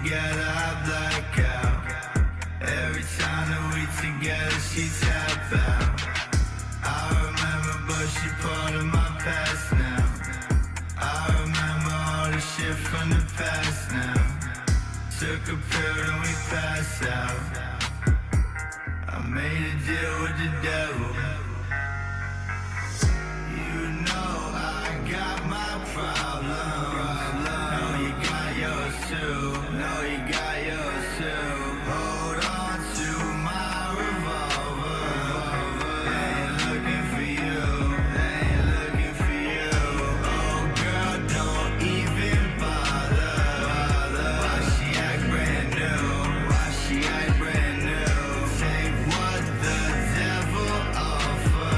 together, I black out. Every time that we together, she tap out. I remember, but she part of my past now. I remember all the shit from the past now. Took a pill and we passed out. I made a deal with the devil. You know I got my problems. Know you got yours too. Know you got yours too. Hold on to my revolver. They ain't looking for you. They ain't looking for you. Oh girl, don't even bother. Why she act brand new? Why she act brand new? Take what the devil offer.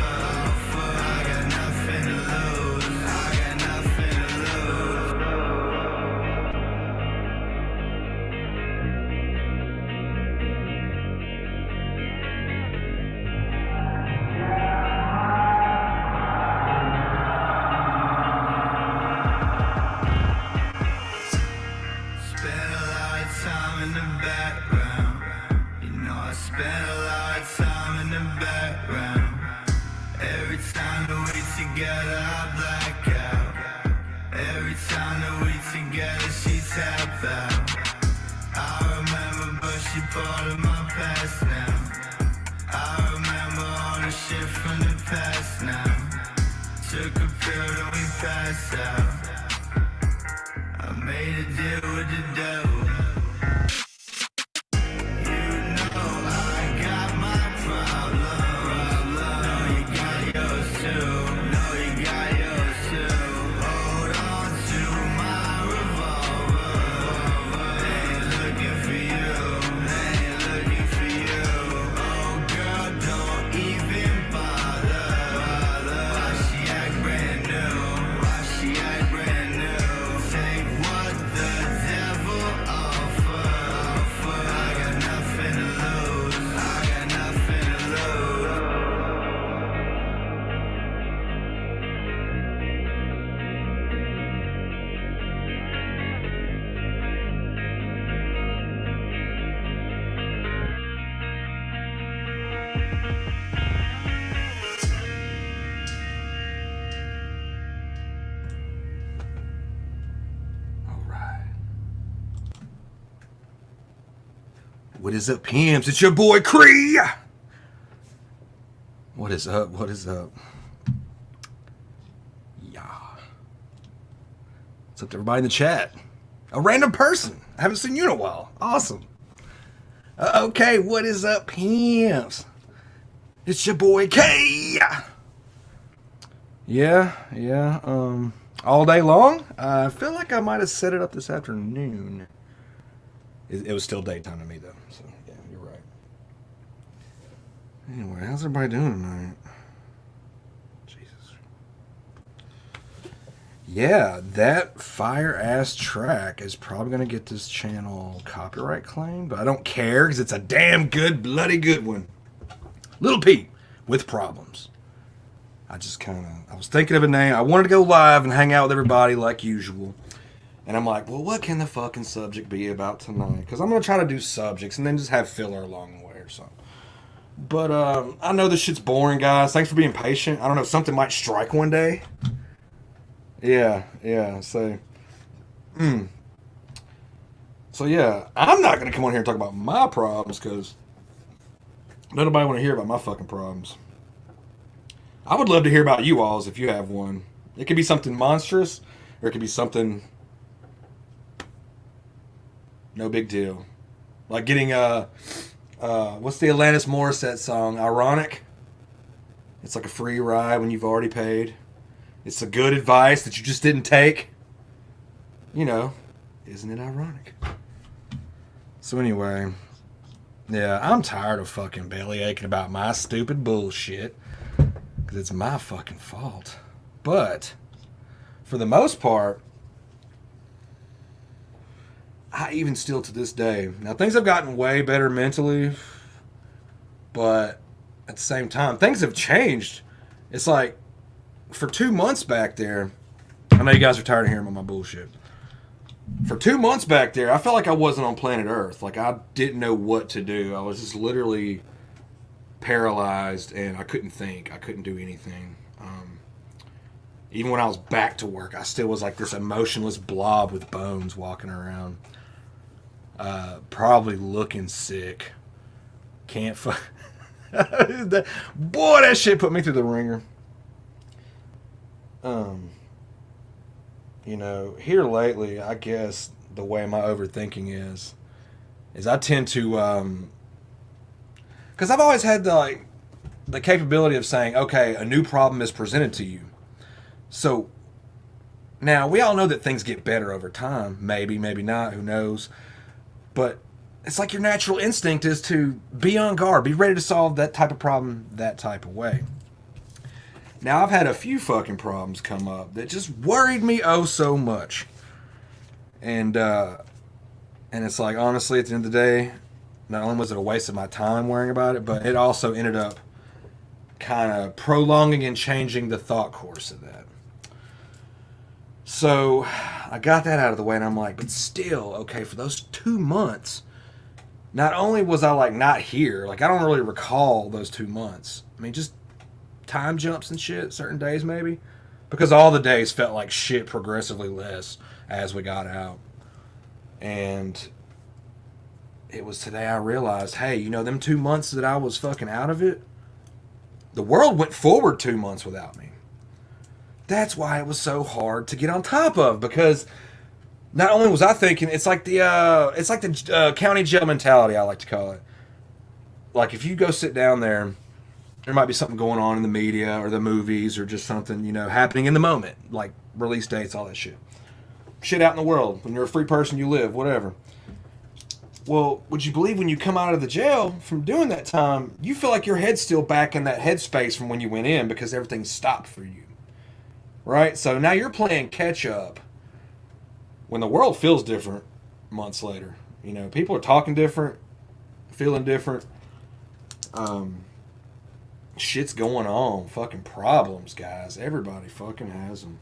I got nothing to lose. I got nothing to lose. Spent a lot of time in the background. You know I spent a lot of time in the background. Every time that we together, I black out. Every time that we together, she tap out. I remember, but she part of my past now. I remember all the shit from the past now. Took a pill and we passed out. I made a deal with the devil. You know I got my problems. Know you got yours too. Know you got yours too. Hold on to my revolver. They ain't looking for you. They ain't looking for you. Oh girl, don't even bother. Why she act brand new? Why she act brand new? Take what the devil offer. I got nothing to lose. I got nothing to lose. All right. What is up, pimps? It's your boy Cree. What is up? What is up? Yeah. What's up to everybody in the chat? A random person. I haven't seen you in a while. Awesome. Okay, what is up, pimps? It's your boy K. Yeah. All day long. I feel like I might have set it up this afternoon. It was still daytime to me though, so yeah, you're right. Anyway, how's everybody doing tonight? Jesus. Yeah, that fire ass track is probably gonna get this channel copyright claimed, but I don't care because it's a damn good, bloody good one. Little Pete with problems. I was thinking of a name. I wanted to go live and hang out with everybody like usual. And I'm like, well, what can the fucking subject be about tonight? Because I'm going to try to do subjects and then just have filler along the way or something. But I know this shit's boring, guys. Thanks for being patient. I don't know if something might strike one day. Yeah. So yeah, I'm not going to come on here and talk about my problems because nobody want to hear about my fucking problems. I would love to hear about you alls if you have one. It could be something monstrous or it could be something... no big deal. Like getting what's the Alanis Morissette song? Ironic? It's like a free ride when you've already paid. It's a good advice that you just didn't take. You know, isn't it ironic? So anyway, yeah, I'm tired of fucking belly aching about my stupid bullshit. Because it's my fucking fault. But, for the most part, I even still to this day, now things have gotten way better mentally, but at the same time, things have changed. It's like, for 2 months back there, I know you guys are tired of hearing about my bullshit, For 2 months back there, I felt like I wasn't on planet Earth. Like I didn't know what to do. I was just literally paralyzed, and I couldn't think. I couldn't do anything. Even when I was back to work, I still was like this emotionless blob with bones walking around. Probably looking sick. Can't fuck. Boy, that shit put me through the ringer. You know, here lately, I guess the way my overthinking is I tend to, because I've always had the capability of saying, okay, a new problem is presented to you. So now we all know that things get better over time. Maybe, maybe not. Who knows? But it's like your natural instinct is to be on guard, be ready to solve that type of problem that type of way. Now, I've had a few fucking problems come up that just worried me oh so much. And it's like, honestly, at the end of the day, not only was it a waste of my time worrying about it, but it also ended up kind of prolonging and changing the thought course of that. So I got that out of the way, and I'm like, but still, okay, for those 2 months, not only was I like not here, like I don't really recall those 2 months. I mean, just time jumps and shit, certain days maybe, because all the days felt like shit progressively less as we got out. And it was today I realized, hey, you know, them 2 months that I was fucking out of it, the world went forward 2 months without me. That's why it was so hard to get on top of, because not only was I thinking, it's like the county jail mentality, I like to call it. Like if you go sit down there might be something going on in the media or the movies or just something, you know, happening in the moment, like release dates, all that shit. Shit out in the world. When you're a free person, you live, whatever. Well, would you believe when you come out of the jail from doing that time, you feel like your head's still back in that headspace from when you went in because everything stopped for you. Right? So now you're playing catch up when the world feels different months later. You know, people are talking different, feeling different. Shit's going on. Fucking problems, guys. Everybody fucking has them.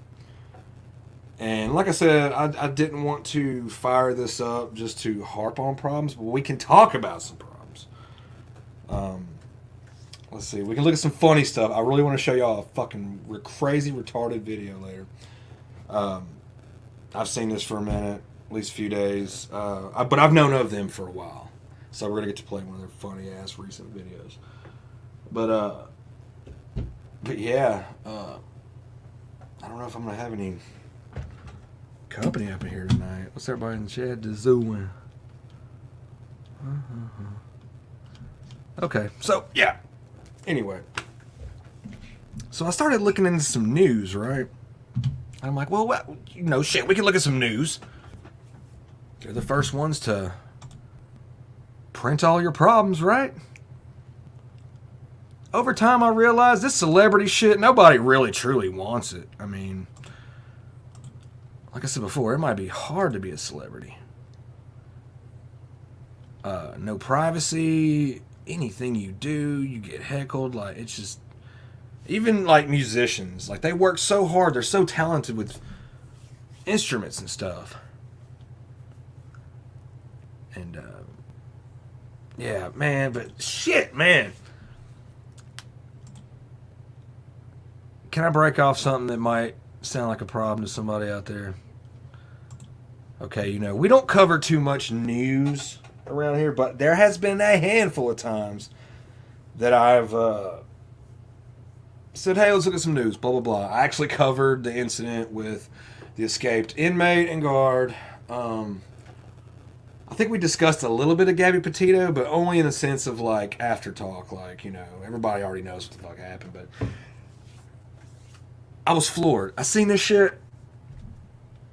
And like I said, I didn't want to fire this up just to harp on problems, but we can talk about some problems. Let's see. We can look at some funny stuff. I really want to show y'all a fucking crazy retarded video later. I've seen this for a minute, at least a few days. But I've known of them for a while. So we're going to get to play one of their funny ass recent videos. But yeah, I don't know if I'm going to have any company up in here tonight. What's everybody in the chat doing? Okay, so yeah. Anyway, so I started looking into some news, right? I'm like, well, you know, shit, we can look at some news. They're the first ones to print all your problems, right? Over time, I realized this celebrity shit, nobody really truly wants it. I mean, like I said before, it might be hard to be a celebrity. No privacy. Anything you do, you get heckled. Like, it's just, even like musicians, like they work so hard, they're so talented with instruments and stuff. And yeah, man, but shit, man. Can I break off something that might sound like a problem to somebody out there? Okay, you know, we don't cover too much news around here, but there has been a handful of times that I've said, hey, let's look at some news, blah, blah, blah. I actually covered the incident with the escaped inmate and guard. I think we discussed a little bit of Gabby Petito, but only in the sense of, like, after talk. Like, you know, everybody already knows what the fuck happened, but I was floored. I seen this shit.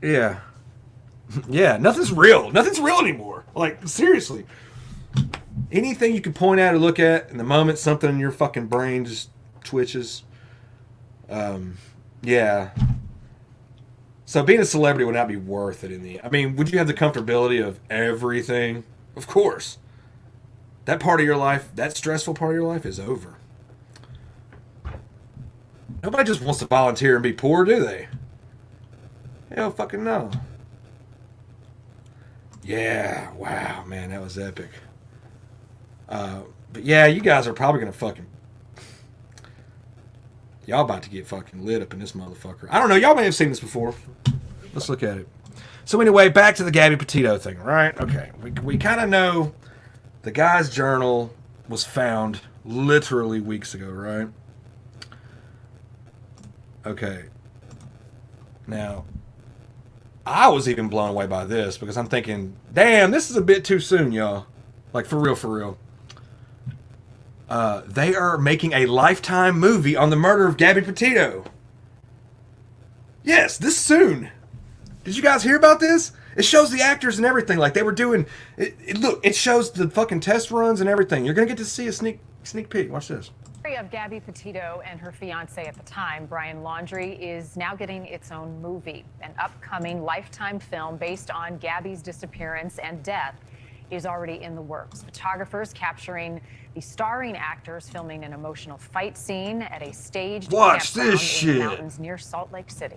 Yeah. Yeah, nothing's real. Nothing's real anymore. Like, seriously. Anything you can point at or look at in the moment, something in your fucking brain just twitches. Yeah. So being a celebrity would not be worth it in the... I mean, would you have the comfortability of everything? Of course. That part of your life, that stressful part of your life is over. Nobody just wants to volunteer and be poor, do they? Hell fucking no. Yeah, wow, man, that was epic. But yeah, you guys are probably gonna fucking, y'all about to get fucking lit up in this motherfucker. I don't know, y'all may have seen this before. Let's look at it. So anyway, back to the Gabby Petito thing, right? Okay, we kind of know the guy's journal was found literally weeks ago, right? Okay. Now, I was even blown away by this because I'm thinking, damn, this is a bit too soon, y'all. Like, for real, for real. They are making a Lifetime movie on the murder of Gabby Petito. Yes, this soon. Did you guys hear about this? It shows the actors and everything. Like, they were doing... Look, it shows the fucking test runs and everything. You're going to get to see a sneak peek. Watch this. The story of Gabby Petito and her fiance at the time, Brian Laundrie, is now getting its own movie. An upcoming Lifetime film based on Gabby's disappearance and death is already in the works. Photographers capturing the starring actors filming an emotional fight scene at a staged Watch campground this in shit. the mountains near Salt Lake City.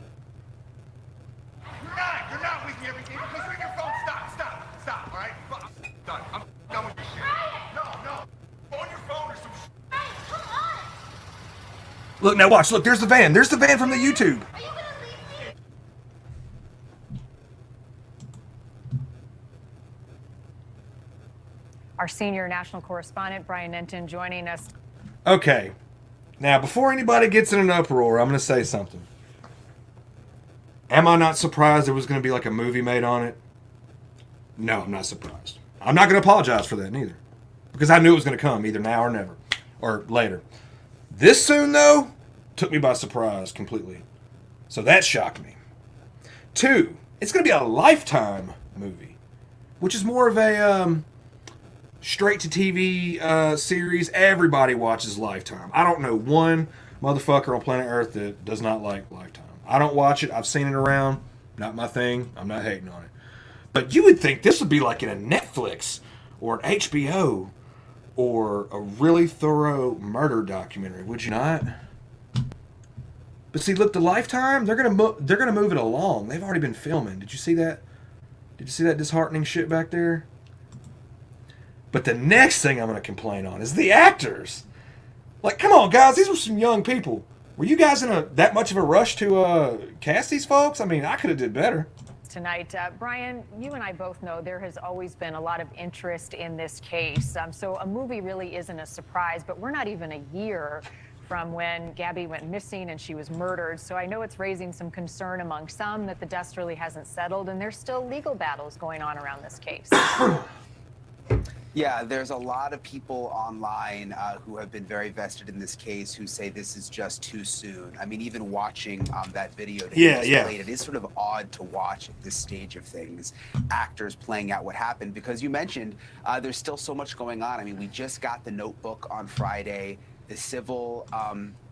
You're not with me everything. Please bring your phone. Stop, all right? Done. I'm done with this shit. No. On your phone or some shit. Come on! Look, now watch. Look, there's the van. There's the van from the YouTube. Are you gonna leave me? Our senior national correspondent, Brian Nenton, joining us. Okay. Now, before anybody gets in an uproar, I'm going to say something. Am I not surprised there was going to be like a movie made on it? No, I'm not surprised. I'm not going to apologize for that neither. Because I knew it was going to come either now or never. Or later. This soon, though, took me by surprise completely. So that shocked me. 2, it's going to be a Lifetime movie. Which is more of a straight-to-TV series. Everybody watches Lifetime. I don't know one motherfucker on planet Earth that does not like Lifetime. I don't watch it. I've seen it around. Not my thing. I'm not hating on it. But you would think this would be like in a Netflix or an HBO or a really thorough murder documentary, would you not? But see, look, the Lifetime, they're gonna move it along. They've already been filming. Did you see that? Did you see that disheartening shit back there? But the next thing I'm gonna complain on is the actors. Like, come on, guys, these were some young people. Were you guys in that much of a rush to cast these folks? I mean, I could have did better. Tonight, Brian, you and I both know there has always been a lot of interest in this case. So a movie really isn't a surprise, but we're not even a year from when Gabby went missing and she was murdered. So I know it's raising some concern among some that the dust really hasn't settled, and there's still legal battles going on around this case. Yeah, there's a lot of people online who have been very vested in this case who say this is just too soon. I mean, even watching that video that you just played, it is sort of odd to watch at this stage of things, actors playing out what happened, because you mentioned there's still so much going on. I mean, we just got the Notebook on Friday. The civil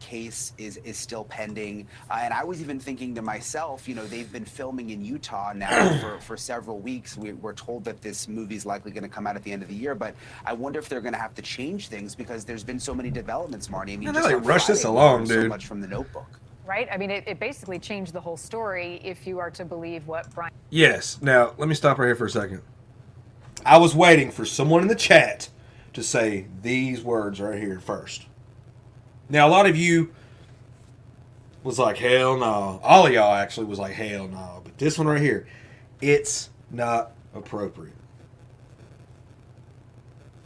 case is still pending. And I was even thinking to myself, you know, they've been filming in Utah now for several weeks. We're told that this movie is likely going to come out at the end of the year, but I wonder if they're going to have to change things because there's been so many developments, Marty. I mean, just on rush this Friday, we along, learned dude. so much from the Notebook. Right? I mean, it basically changed the whole story if you are to believe what Brian... Yes. Now, let me stop right here for a second. I was waiting for someone in the chat to say these words right here first. Now, a lot of you was like, hell no. All of y'all actually was like, hell no. But this one right here, it's not appropriate.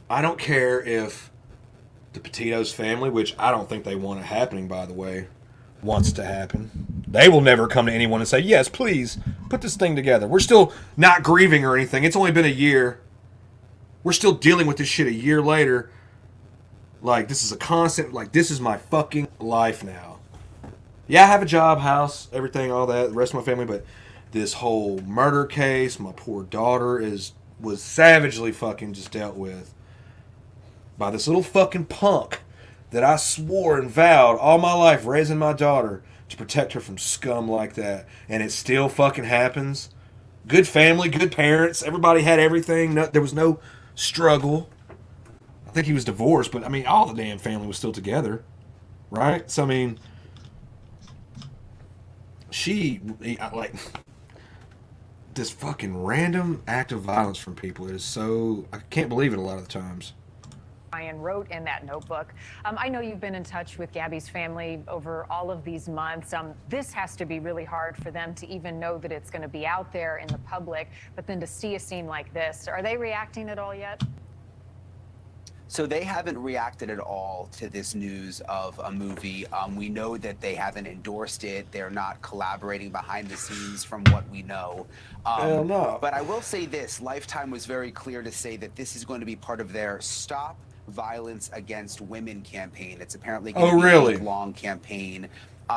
I don't care if the Petito's family, which I don't think they want it happening, by the way, wants to happen. They will never come to anyone and say, yes, please, put this thing together. We're still not grieving or anything. It's only been a year. We're still dealing with this shit a year later. Like, this is a constant, like, this is my fucking life now. Yeah, I have a job, house, everything, all that, the rest of my family, but this whole murder case, my poor daughter was savagely fucking just dealt with by this little fucking punk that I swore and vowed all my life raising my daughter to protect her from scum like that. And it still fucking happens. Good family, good parents, everybody had everything, there was no struggle. I think he was divorced, but I mean, all the damn family was still together, right? So I mean, this fucking random act of violence from people. It is so, I can't believe it a lot of the times. Brian wrote in that notebook. I know you've been in touch with Gabby's family over all of these months. This has to be really hard for them to even know that it's going to be out there in the public, but then to see a scene like this. Are they reacting at all yet? So they haven't reacted at all to this news of a movie. We know that they haven't endorsed it. They're not collaborating behind the scenes from what we know. Hell no. But I will say this, Lifetime was very clear to say that this is going to be part of their Stop Violence Against Women campaign. It's apparently going to be a long campaign.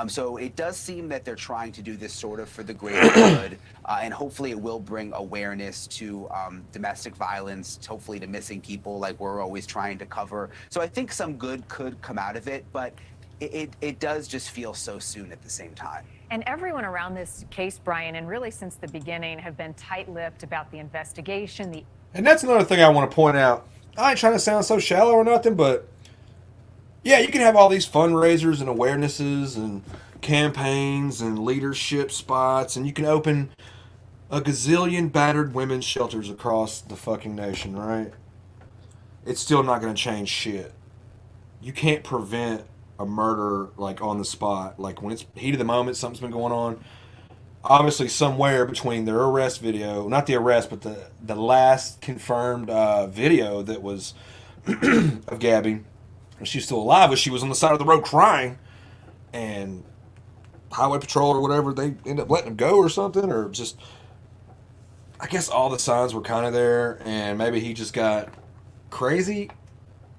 So it does seem that they're trying to do this sort of for the greater good, and hopefully it will bring awareness to domestic violence, hopefully to missing people like we're always trying to cover. So I think some good could come out of it, but it does just feel so soon at the same time. And everyone around this case, Brian, and really since the beginning, have been tight-lipped about the investigation. And that's another thing I want to point out. I ain't trying to sound so shallow or nothing, but yeah, you can have all these fundraisers and awarenesses and campaigns and leadership spots, and you can open a gazillion battered women's shelters across the fucking nation, right? It's still not going to change shit. You can't prevent a murder, like, on the spot. Like, when it's heat of the moment, something's been going on. Obviously, somewhere between their arrest video, not the arrest, but the last confirmed video that was of Gabby, she's still alive, but she was on the side of the road crying, and highway patrol or whatever, they end up letting him go or something, or just, I guess all the signs were kind of there, and maybe he just got crazy.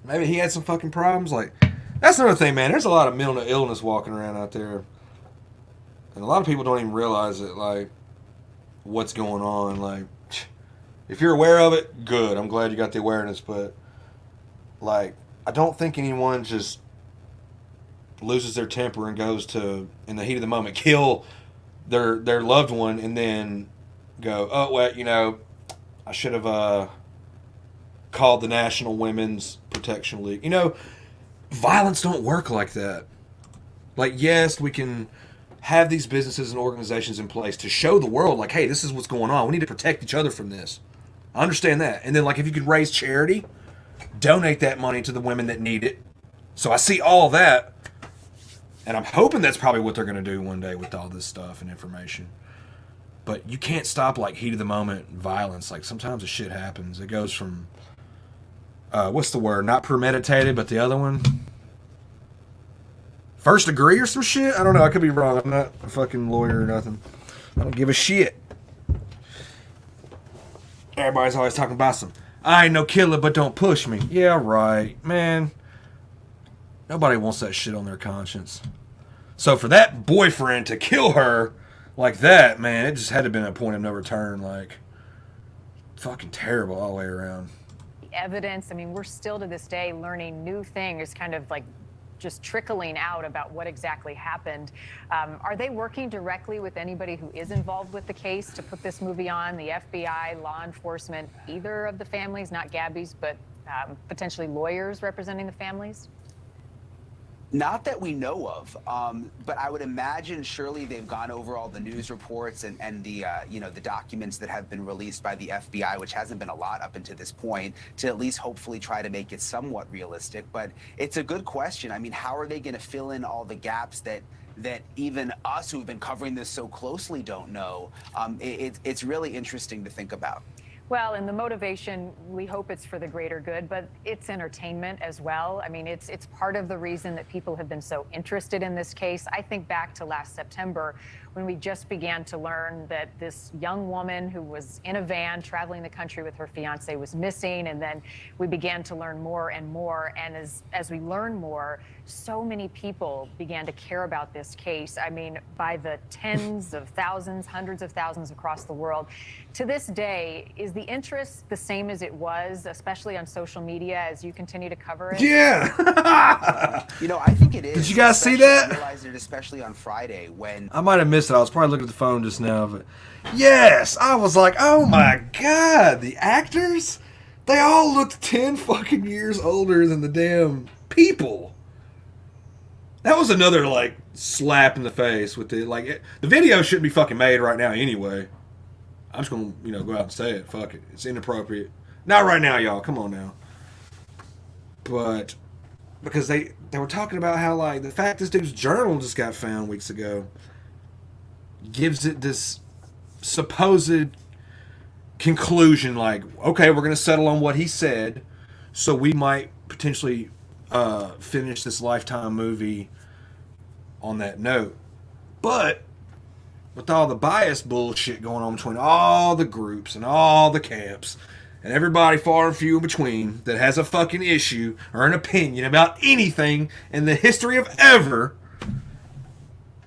Maybe he had some fucking problems. Like, that's another thing, man. There's a lot of mental illness walking around out there, and a lot of people don't even realize it, like, what's going on. Like, if you're aware of it, good. I'm glad you got the awareness, but, like, I don't think anyone just loses their temper and goes to, in the heat of the moment, kill their loved one and then go, oh, well, you know, I should have called the National Women's Protection League. You know, violence don't work like that. Like, yes, we can have these businesses and organizations in place to show the world, like, hey, this is what's going on. We need to protect each other from this. I understand that. And then, like, if you could raise charity, donate that money to the women that need it. So I see all that, and I'm hoping that's probably what they're going to do one day with all this stuff and information. But you can't stop, like, heat of the moment violence. Like, sometimes the shit happens. It goes from, what's the word? Not premeditated, but the other one? First degree or some shit? I don't know. I could be wrong. I'm not a fucking lawyer or nothing. I don't give a shit. Everybody's always talking about some, I ain't no killer, but don't push me. Yeah, right. Man, nobody wants that shit on their conscience. So for that boyfriend to kill her like that, man, it just had to have been a point of no return. Like, fucking terrible all the way around. Evidence, I mean, we're still to this day learning new things, kind of like just trickling out about what exactly happened. Are they working directly with anybody who is involved with the case to put this movie on? The FBI, law enforcement, either of the families, not Gabby's, but potentially lawyers representing the families? Not that we know of, but I would imagine surely they've gone over all the news reports and the the documents that have been released by the FBI, which hasn't been a lot up until this point, to at least hopefully try to make it somewhat realistic. But it's a good question. I mean, how are they going to fill in all the gaps that even us who've been covering this so closely don't know? It's really interesting to think about. Well, and the motivation, we hope it's for the greater good, but it's entertainment as well. I mean, it's part of the reason that people have been so interested in this case. I think back to last September when we just began to learn that this young woman who was in a van traveling the country with her fiance was missing, and then we began to learn more and more. And as we learn more, so many people began to care about this case. I mean, by the tens of thousands, hundreds of thousands across the world. To this day, is the interest the same as it was, especially on social media, as you continue to cover it? Yeah. I think it is. Did you guys see that? I realized it especially on Friday when I might have missed it. I was probably looking at the phone just now, but yes, I was like, oh my God, the actors? They all looked 10 fucking years older than the damn people. That was another, like, slap in the face with the, like, the video shouldn't be fucking made right now anyway. I'm just gonna, go out and say it. Fuck it. It's inappropriate. Not right now, y'all. Come on now. But because they were talking about how, like, the fact this dude's journal just got found weeks ago gives it this supposed conclusion, like, okay, we're gonna settle on what he said, so we might potentially finish this Lifetime movie on that note. But with all the bias bullshit going on between all the groups and all the camps and everybody far and few in between that has a fucking issue or an opinion about anything in the history of ever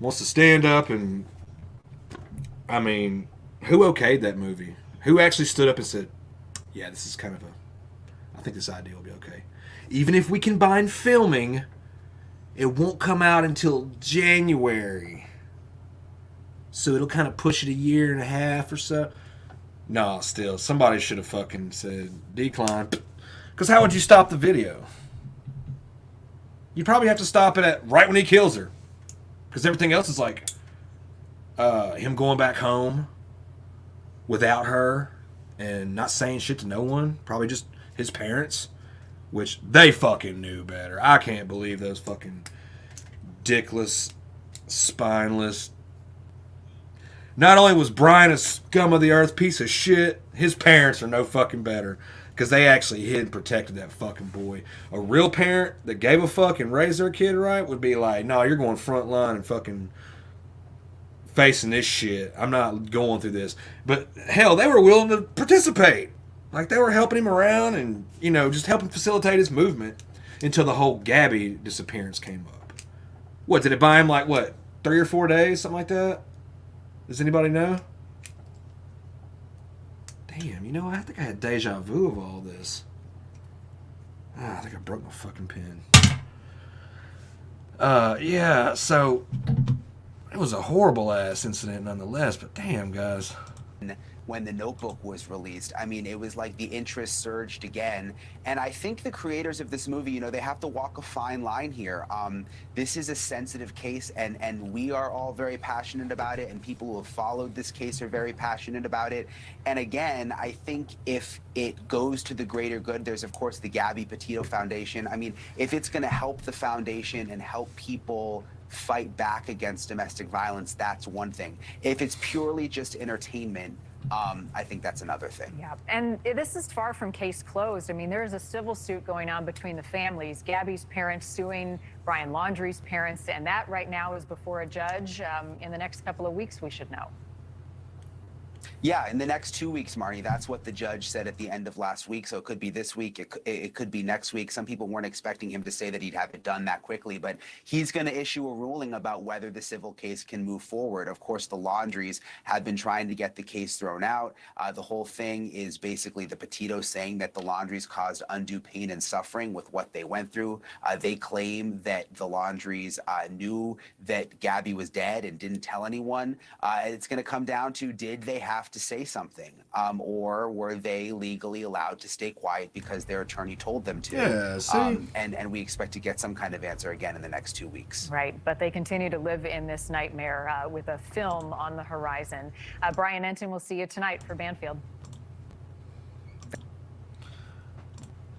wants to stand up and, I mean, who okayed that movie? Who actually stood up and said, yeah, this is kind of I think this idea will be okay. Even if we combine filming, it won't come out until January. So it'll kind of push it a year and a half or so. No, still, somebody should have fucking said decline. Because how would you stop the video? You probably have to stop it at right when he kills her. Because everything else is like him going back home without her and not saying shit to no one. Probably just his parents, which they fucking knew better. I can't believe those fucking dickless, spineless. Not only was Brian a scum of the earth piece of shit, his parents are no fucking better. Because they actually hid and protected that fucking boy. A real parent that gave a fuck and raised their kid right would be like, no, you're going front line and fucking facing this shit. I'm not going through this. But hell, they were willing to participate. Like, they were helping him around and, just helping facilitate his movement until the whole Gabby disappearance came up. What, did it buy him, 3 or 4 days? Something like that? Does anybody know? Damn, I think I had deja vu of all this. I think I broke my fucking pen. Yeah, so it was a horrible ass incident nonetheless, but damn, guys. When The Notebook was released, I mean, it was like the interest surged again. And I think the creators of this movie, they have to walk a fine line here. This is a sensitive case, and we are all very passionate about it, and people who have followed this case are very passionate about it. And again, I think if it goes to the greater good, there's, of course, the Gabby Petito Foundation. I mean, if it's going to help the foundation and help people fight back against domestic violence, that's one thing. If it's purely just entertainment, I think that's another thing. Yeah, and this is far from case closed. I mean, there is a civil suit going on between the families. Gabby's parents suing Brian Laundrie's parents, and that right now is before a judge. In the next couple of weeks, we should know. Yeah, in the next 2 weeks, Marnie. That's what the judge said at the end of last week. So it could be this week. It could be next week. Some people weren't expecting him to say that he'd have it done that quickly, but he's going to issue a ruling about whether the civil case can move forward. Of course, the Laundries have been trying to get the case thrown out. The whole thing is basically the Petitos saying that the Laundries caused undue pain and suffering with what they went through. They claim that the Laundries knew that Gabby was dead and didn't tell anyone. It's going to come down to, did they have to say something, or were they legally allowed to stay quiet because their attorney told them to? Yeah, see? And we expect to get some kind of answer again in the next 2 weeks. Right, but they continue to live in this nightmare with a film on the horizon. Brian Enton, we'll see you tonight for Banfield.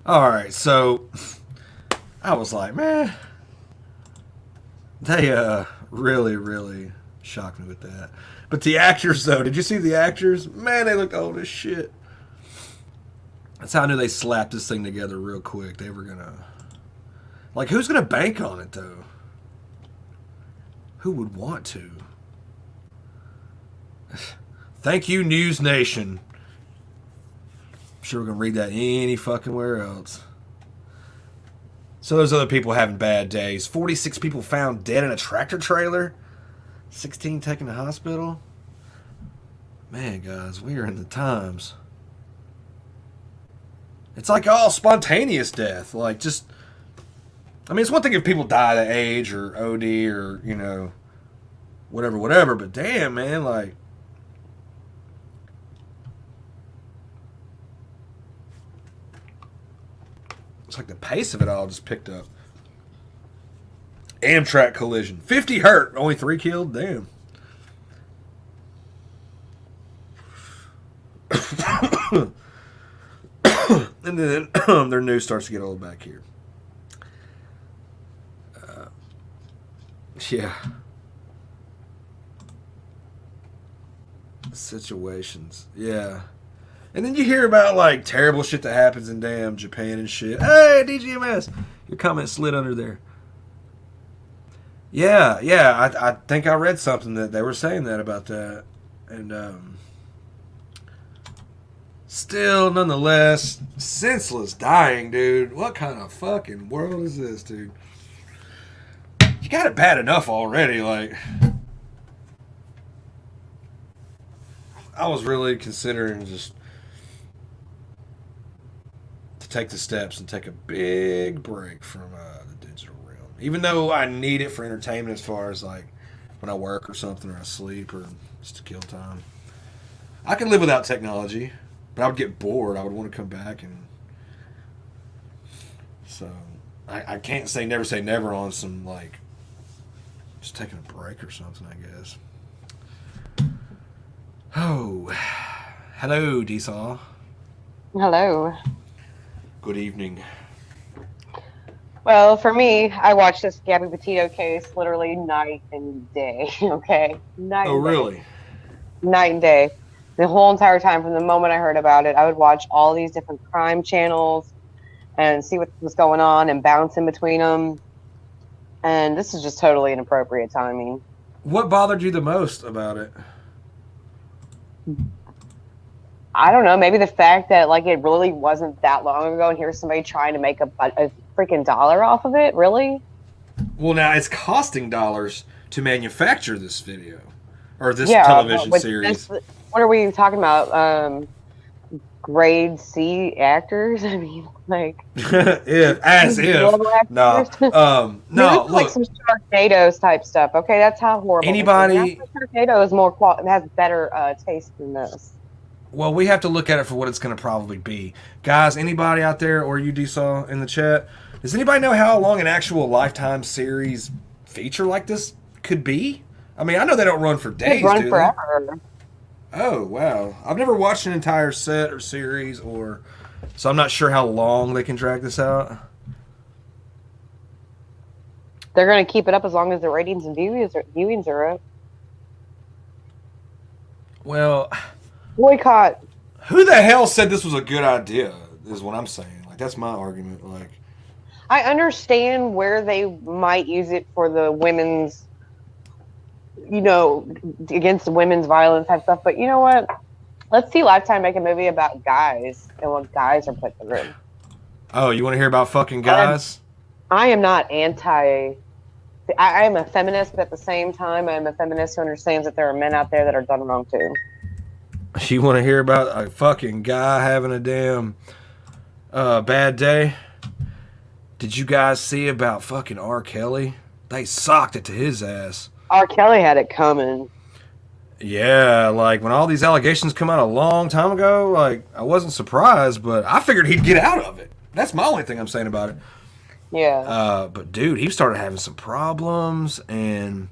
All right, so I was like, man, they really, really shocked me with that. But the actors, though, did you see the actors? Man, they look old as shit. That's how I knew they slapped this thing together real quick. They were gonna, who's gonna bank on it, though? Who would want to? Thank you, News Nation. I'm sure we're gonna read that any fucking where else. So those other people having bad days. 46 people found dead in a tractor trailer. 16 taken to hospital. Man, guys, we are in the times. It's like all spontaneous death. It's one thing if people die at age or OD or, whatever. But damn, man, it's like the pace of it all just picked up. Amtrak collision. 50 hurt. Only 3 killed. Damn. And then their news starts to get old back here. Yeah. Situations. Yeah. And then you hear about, like, terrible shit that happens in damn Japan and shit. Hey, DGMS! Your comment slid under there. Yeah, I think I read something that they were saying that about that. And, still, nonetheless, senseless dying, dude. What kind of fucking world is this, dude? You got it bad enough already, like... I was really considering just to take the steps and take a big break from the digital realm. Even though I need it for entertainment as far as like when I work or something or I sleep or just to kill time. I can live without technology, but I would get bored. I would want to come back and... So, I can't say never on some like just taking a break or something, I guess. Oh, hello, D.S.A.W. Hello. Good evening. Well, for me, I watched this Gabby Petito case literally night and day. Okay, night. Oh, and day. really? Night and day. The whole entire time from the moment I heard about it, I would watch all these different crime channels and see what was going on and bounce in between them. And this is just totally inappropriate timing. What bothered you the most about it? I don't know, maybe the fact that like it really wasn't that long ago and here's somebody trying to make a freaking dollar off of it, really? Well, now it's costing dollars to manufacture this video or this television series. What are we talking about? Grade C actors? I mean, like... No, no, look. look. Like some Sharknadoes type stuff. Okay, that's how horrible. Anybody... Sharknado is has better taste than this. Well, we have to look at it for what it's going to probably be. Guys, anybody out there, or you D-Saw in the chat, does anybody know how long an actual Lifetime series feature like this could be? I mean, I know they don't run for days, They run forever. Oh, wow. I've never watched an entire set or series, so I'm not sure how long they can drag this out. They're going to keep it up as long as the ratings and viewings are up. Well... Boycott. Who the hell said this was a good idea, is what I'm saying. Like, that's my argument. Like, I understand where they might use it for the women's, against women's violence type stuff, but you know what? Let's see Lifetime make a movie about guys and what guys are put through. Oh, you want to hear about fucking guys? I am not I am a feminist, but at the same time, I'm a feminist who understands that there are men out there that are done wrong too. You want to hear about a fucking guy having a damn bad day? Did you guys see about fucking R. Kelly? They socked it to his ass. R. Kelly had it coming. Yeah, like when all these allegations come out a long time ago, like I wasn't surprised, but I figured he'd get out of it. That's my only thing I'm saying about it. Yeah. But dude, he started having some problems, and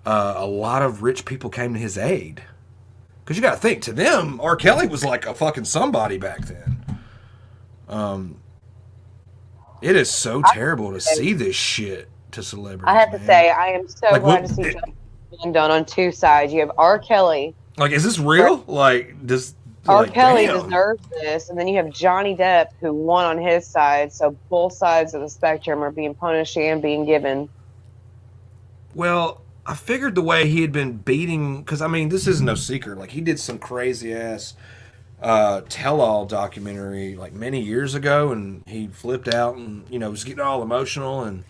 a lot of rich people came to his aid. Because you got to think, to them, R. Kelly was like a fucking somebody back then. It is so terrible to see this shit to celebrities. I have to say, I am so glad to see justice being done on two sides. You have R. Kelly. Like, is this real? Like, does R. Kelly deserves this, and then you have Johnny Depp who won on his side. So both sides of the spectrum are being punished and being given. Well, I figured the way he had been beating, because I mean, this is no secret. Like, he did some crazy ass tell-all documentary like many years ago, and he flipped out and was getting all emotional, and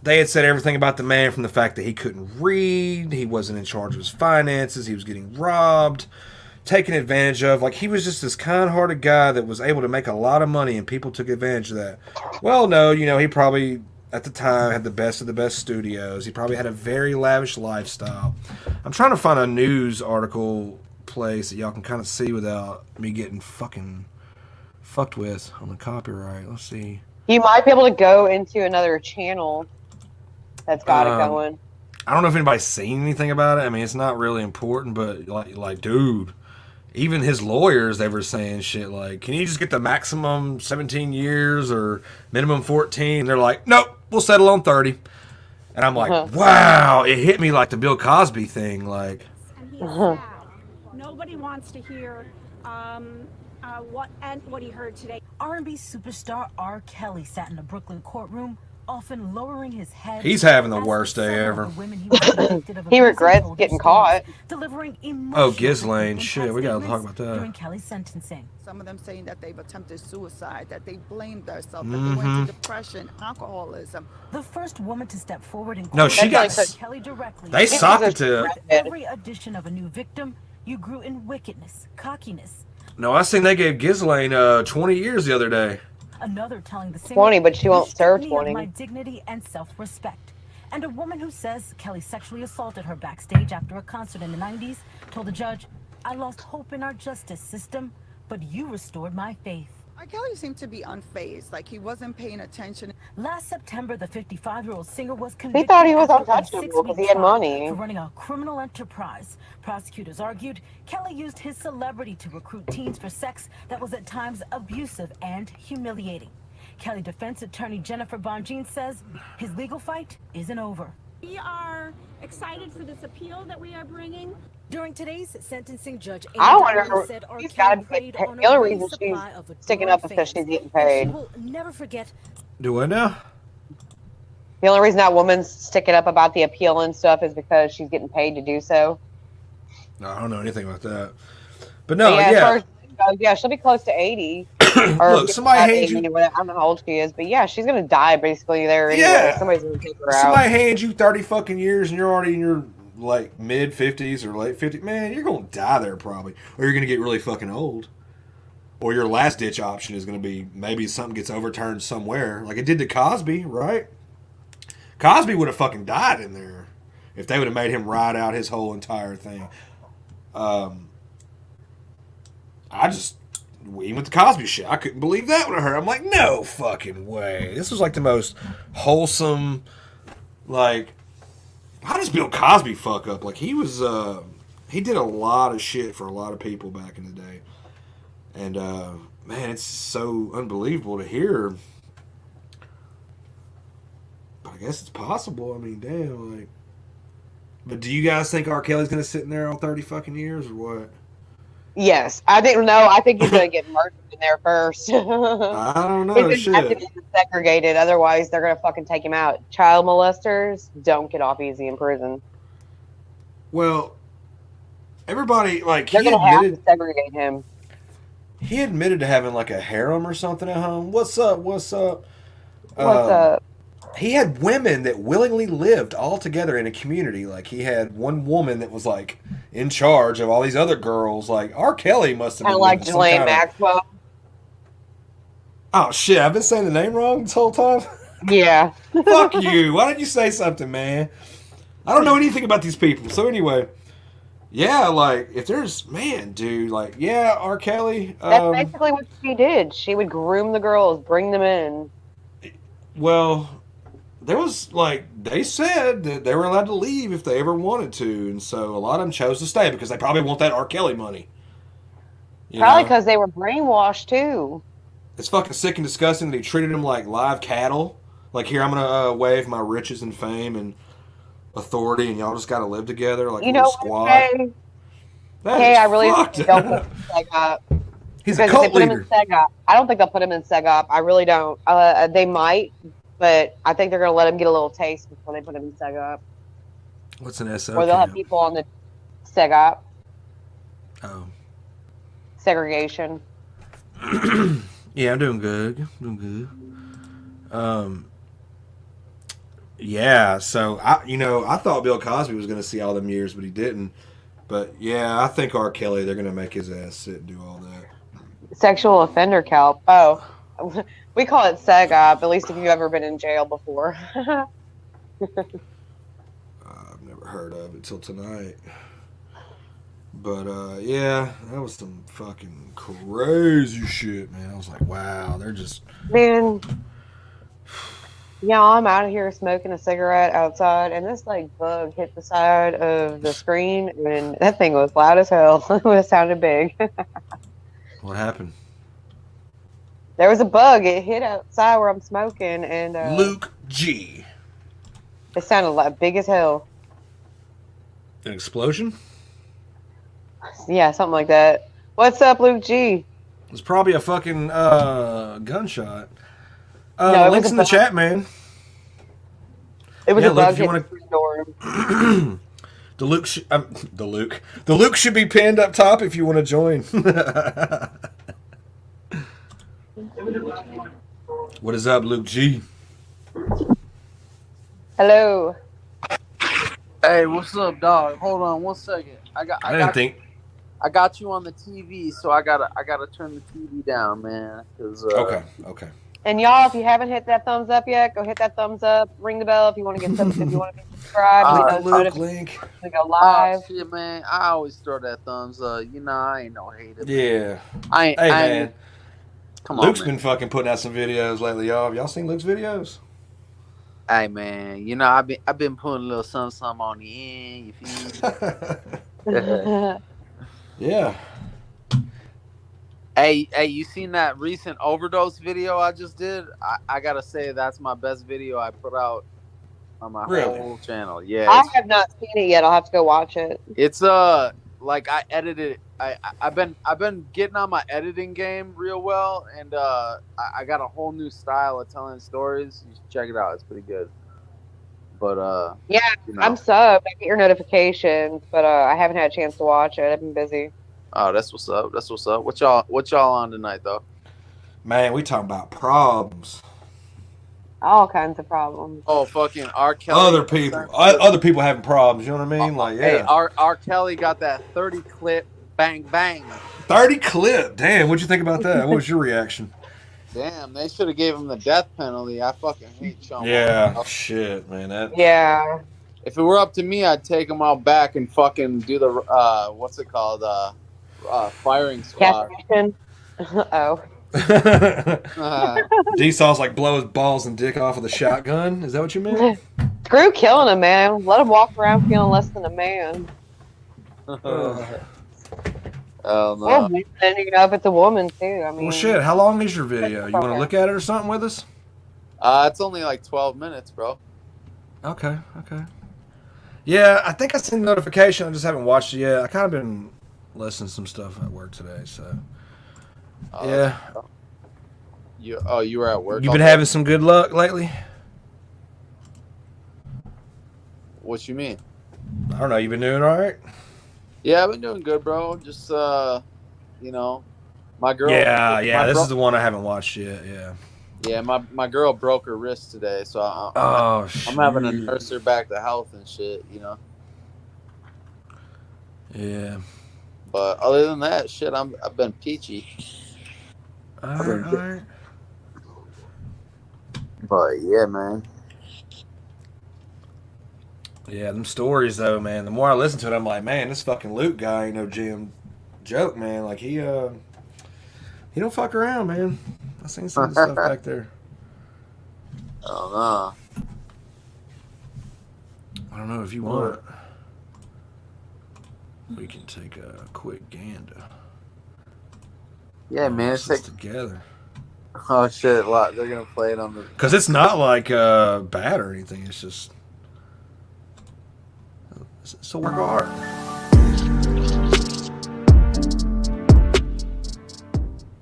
they had said everything about the man, from the fact that he couldn't read, he wasn't in charge of his finances, he was getting robbed, taken advantage of. Like, he was just this kind-hearted guy that was able to make a lot of money, and people took advantage of that. Well, no, he probably at the time had the best of the best studios. He probably had a very lavish lifestyle. I'm trying to find a news article place that y'all can kind of see without me getting fucking fucked with on the copyright. Let's see. You might be able to go into another channel that's got it going. I don't know if anybody's seen anything about it. I mean, it's not really important, but like, dude, even his lawyers, they were saying shit like, can you just get the maximum 17 years or minimum 14? And they're like, nope, we'll settle on 30. And I'm like, wow, it hit me like the Bill Cosby thing. Like, and he's sad. Nobody wants to hear what he heard today. R&B superstar R. Kelly sat in a Brooklyn courtroom, often lowering his head. he's having the worst day ever. He regrets getting caught. Delivering Oh, Ghislaine, shit, we gotta talk about that. During Kelly's sentencing. Some of them saying that they've attempted suicide, that they blamed themselves, that they went to depression, alcoholism. The first woman to step forward in court. No, she got. Kelly directly. They socked it to. Every addition of a new victim, you grew in wickedness, cockiness. No, I seen they gave Ghislaine 20 years the other day. Another telling the singer, 20, but she won't serve 20. My dignity and self-respect. And a woman who says Kelly sexually assaulted her backstage after a concert in the 90s told the judge, I lost hope in our justice system, but you restored my faith. R. Kelly seemed to be unfazed, like he wasn't paying attention. Last September, the 55-year-old singer was He convicted thought he was after a untouchable because he 6-week had trial money. for running a criminal enterprise. Prosecutors argued Kelly used his celebrity to recruit teens for sex that was at times abusive and humiliating. Kelly defense attorney Jennifer Bonjean says his legal fight isn't over. We are excited for this appeal that we are bringing. During today's sentencing, Judge I wonder, he's got to be paid. The only reason she's sticking up is because she's getting paid. She will never forget. Do I now? The only reason that woman's sticking up about the appeal and stuff is because she's getting paid to do so. No, I don't know anything about that. But no, But yeah. Yeah, she'll be close to 80. Or Look, somebody hands you. I don't know how old she is, but yeah, she's gonna die basically there anyway. Yeah. Somebody's gonna take her out. Somebody hands you 30 fucking years and you're already in your like mid 50s or late 50s. Man, you're gonna die there probably, or you're gonna get really fucking old. Or your last ditch option is gonna be maybe something gets overturned somewhere, like it did to Cosby, right? Cosby would have fucking died in there if they would have made him ride out his whole entire thing. Even with the Cosby shit, I couldn't believe that when I heard it. I'm like, no fucking way. This was like the most wholesome, like, how does Bill Cosby fuck up? Like, he was, he did a lot of shit for a lot of people back in the day. And, man, it's so unbelievable to hear. But I guess it's possible. I mean, damn, like. But do you guys think R. Kelly's going to sit in there on 30 fucking years or what? Yes, I think he's gonna get murdered in there first. I don't know. He's gonna have to be segregated, otherwise they're gonna fucking take him out. Child molesters don't get off easy in prison. Well, everybody like they're gonna have to segregate him. He admitted to having like a harem or something at home. What's up? What's up? What's up? He had women that willingly lived all together in a community. Like he had one woman that was like in charge of all these other girls. Like R. Kelly must have been like Ghislaine Maxwell. Oh shit! I've been saying the name wrong this whole time. Yeah. Fuck you! Why didn't you say something, man? I don't know anything about these people. So anyway, yeah, like if there's dude, like yeah, R. Kelly. That's basically what she did. She would groom the girls, bring them in. Well. There was, like, they said that they were allowed to leave if they ever wanted to, and so a lot of them chose to stay because they probably want that R. Kelly money. Probably because they were brainwashed, too. It's fucking sick and disgusting that he treated them like live cattle. Like, here, I'm going to wave my riches and fame and authority, and y'all just got to live together like a little squad. Hey, I really don't put him in SEGOP. He's a cult leader. I don't think they'll put him in SEGOP. I really don't. They might. But I think they're going to let him get a little taste before they put him in SEGOP. What's an SO? Or they'll have people on the SEGOP. Oh. Segregation. Yeah, I'm doing good. Yeah, so, I thought Bill Cosby was going to see all them years, but he didn't. But, yeah, I think R. Kelly, they're going to make his ass sit and do all that. Sexual offender calc. Oh. We call it SEGOP, at least if you've ever been in jail before. I've never heard of it till tonight. But, yeah, that was some fucking crazy shit, man. I was like, wow, they're just... Man. Yeah, I'm out of here smoking a cigarette outside, and this like bug hit the side of the screen, and that thing was loud as hell. It sounded big. What happened? There was a bug. It hit outside where I'm smoking, and Luke G. it sounded like big as hell. An explosion? Yeah, something like that. What's up, Luke G? It's probably a fucking gunshot. No, it was Links a in the bug. chat, man. It was Yeah, a Luke, bug if you hitting want the door. to, the Luke should be pinned up top if you want to join. What is up, Luke G? Hello. Hey, what's up, dog? Hold on 1 second. I got you on the TV, so I gotta turn the TV down, man. Okay. And y'all, if you haven't hit that thumbs up yet, go hit that thumbs up. Ring the bell if you want to get if you want to be subscribed. Click Hit the those Luke notifications link. to go live. Shit, man. I always throw that thumbs up. You know, I ain't no hater. Yeah. Man. Hey, man. Come Luke's on, man. been fucking putting out some videos lately, y'all. Have y'all seen Luke's videos? Hey, man. You know, I've been putting a little something on the end. You feel me? Yeah. Hey, you seen that recent overdose video I just did? I gotta say that's my best video I put out on my whole channel. Yeah, I have not seen it yet. I'll have to go watch it. it's like I edited. I've been getting on my editing game real well, and I got a whole new style of telling stories. You should check it out. It's pretty good. But Yeah, you know. I'm subbed. I get your notifications, but I haven't had a chance to watch it. I've been busy. Oh, that's what's up. That's what's up. What y'all on tonight though? Man, we talking about problems. All kinds of problems. Oh, fucking R. Kelly. Other people having problems. You know what I mean? Like, yeah. Hey, R. Kelly got that 30 clip. Bang bang. 30 clip. Damn, what'd you think about that? What was your reaction? Damn, they should have gave him the death penalty. I fucking hate Sean. Yeah, shit, man. Yeah. If it were up to me, I'd take them out back and fucking do the what's it called? Firing squad. Castration. Oh. D.S.A.W like blow his balls and dick off with a shotgun. Is that what you meant? Screw killing him, man. Let him walk around feeling less than a man. Oh no. Well, then, you know, if it's a woman too. I mean. Well, shit. How long is your video? You want to look at it or something with us? It's only like 12 minutes, bro. Okay. Yeah, I think I seen the notification. I just haven't watched it yet. I kind of been listening to some stuff at work today, so. Yeah. You were at work. You been having some good luck lately? What you mean? I don't know. You been doing all right? Yeah, I've been doing good, bro. Just you know, my girl. Yeah. This is the one I haven't watched yet. Yeah. Yeah, my girl broke her wrist today, so I'm having to nurse her back to health and shit, you know. Yeah. But other than that, shit, I've been peachy. All right. But yeah, man. Yeah, them stories though, man. The more I listen to it, I'm like, man, this fucking Luke guy ain't no Jim joke, man. Like he don't fuck around, man. I seen some of the stuff back there. Oh no. I don't know if you want it. We can take a quick gander. Yeah, man. It's like together. Oh shit! They're gonna play it on the. Because it's not like bad or anything. It's just it's a work of art.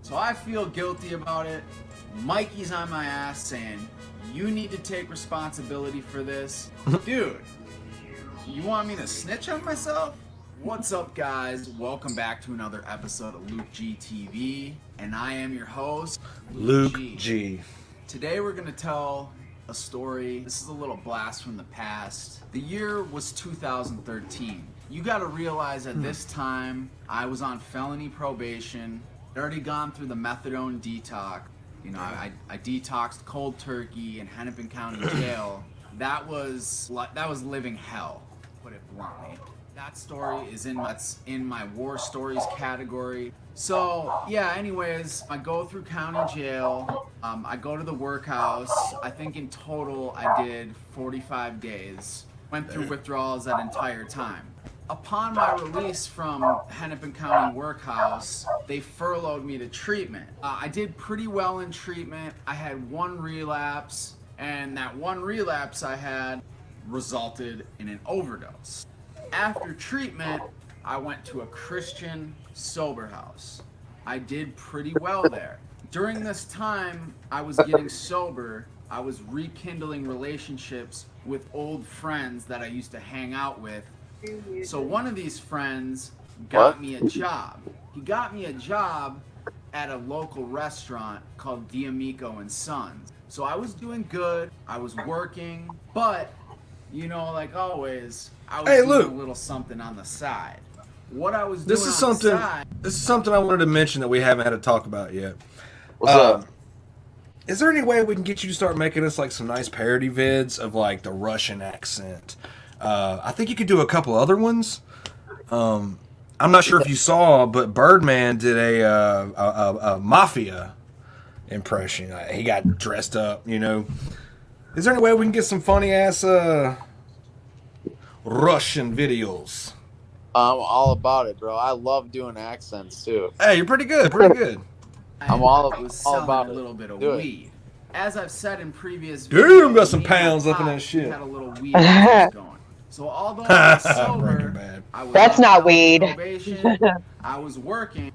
So I feel guilty about it. Mikey's on my ass saying, you need to take responsibility for this. Dude, you want me to snitch on myself? What's up, guys? Welcome back to another episode of Lukegtv, and I am your host, Luke G. Today we're going to tell a story. This is a little blast from the past. The year was 2013. You got to realize at this time, I was on felony probation. I'd already gone through the methadone detox. You know, I detoxed cold turkey in Hennepin County Jail. That was living hell, put it bluntly. That story is that's in my war stories category. So yeah, anyways, I go through county jail. I go to the workhouse. I think in total I did 45 days. Went through withdrawals that entire time. Upon my release from Hennepin County Workhouse, they furloughed me to treatment. I did pretty well in treatment. I had one relapse, and that one relapse I had resulted in an overdose. After treatment, I went to a Christian sober house. I did pretty well there. During this time I was getting sober, I was rekindling relationships with old friends that I used to hang out with. So one of these friends got me a job. He got me a job at a local restaurant called D.A.W and Sons. So I was doing good, I was working, but you know, like always, I was doing a little something on the side. What I was doing This is something I wanted to mention that we haven't had to talk about yet. What's up? Is there any way we can get you to start making us like some nice parody vids of like the Russian accent? I think you could do a couple other ones. I'm not sure if you saw, but Birdman did a mafia impression. He got dressed up, you know. Is there any way we can get some funny ass Russian videos? I'm all about it, bro. I love doing accents too. Hey, you're pretty good. Pretty good. I'm all selling about a it. little bit of Do it. weed. As I've said in previous Damn, videos, got some me and pounds my up in that pops, shit. we had a little weed business going. So although I was sober, I was That's on not weed. probation, I was working.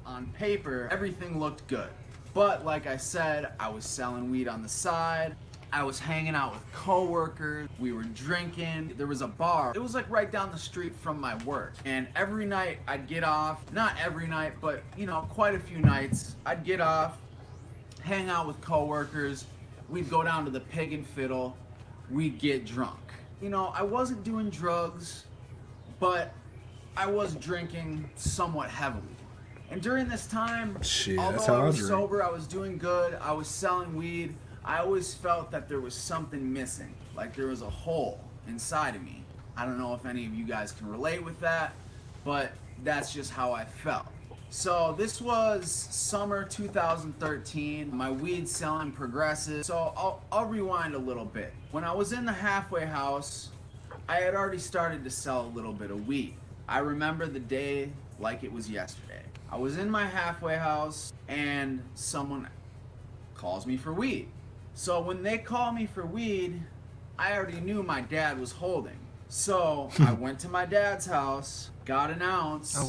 On paper, everything looked good. But like I said, I was selling weed on the side. I was hanging out with coworkers. We were drinking. There was a bar. It was like right down the street from my work. And every night I'd get off, not every night, but you know, quite a few nights, I'd get off, hang out with coworkers. We'd go down to the Pig and Fiddle. We'd get drunk. You know, I wasn't doing drugs, but I was drinking somewhat heavily. And during this time, although I was sober, I was doing good, I was selling weed, I always felt that there was something missing, like there was a hole inside of me. I don't know if any of you guys can relate with that, but that's just how I felt. So this was summer 2013. My weed selling progresses. So I'll rewind a little bit. When I was in the halfway house, I had already started to sell a little bit of weed. I remember the day like it was yesterday. I was in my halfway house and someone calls me for weed. So when they call me for weed, I already knew my dad was holding. So I went to my dad's house, got an ounce,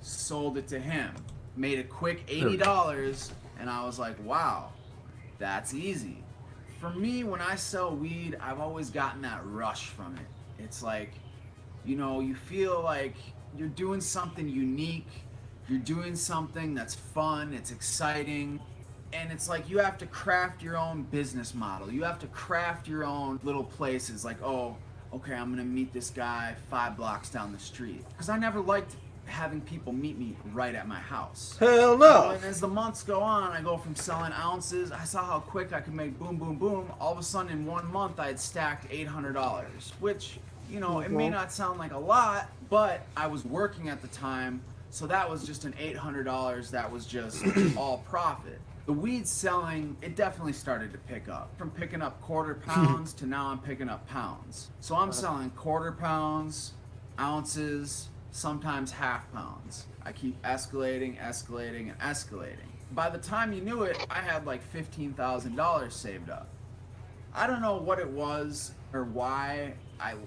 sold it to him, made a quick $80, and I was like, wow, that's easy. For me, when I sell weed, I've always gotten that rush from it. It's like, you know, you feel like you're doing something unique, you're doing something that's fun, it's exciting. And it's like you have to craft your own business model. You have to craft your own little places. Like, oh, okay, I'm gonna meet this guy 5 blocks down the street. Because I never liked having people meet me right at my house. Hell no. And as the months go on, I go from selling ounces. I saw how quick I could make boom, boom, boom. All of a sudden, in 1 month, I had stacked $800, which, you know, it may not sound like a lot, but I was working at the time, so that was just an $800 that was just all profit. The weed selling, it definitely started to pick up. From picking up quarter pounds to now I'm picking up pounds. So I'm selling quarter pounds, ounces, sometimes half pounds. I keep escalating, escalating, and escalating. By the time you knew it, I had like $15,000 saved up. I don't know what it was or why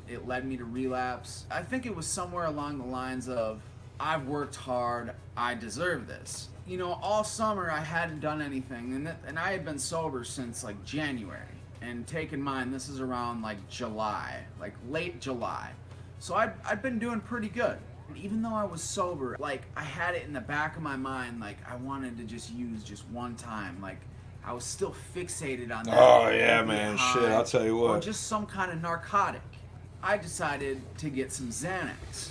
it led me to relapse. I think it was somewhere along the lines of, I've worked hard, I deserve this. You know, all summer I hadn't done anything, and I had been sober since like January. And take in mind, this is around like July, like late July. So I'd been doing pretty good. And even though I was sober, like I had it in the back of my mind, like I wanted to just use just one time. Like I was still fixated on that. Oh yeah, man, shit, I'll tell you what. Or just some kind of narcotic. I decided to get some Xanax.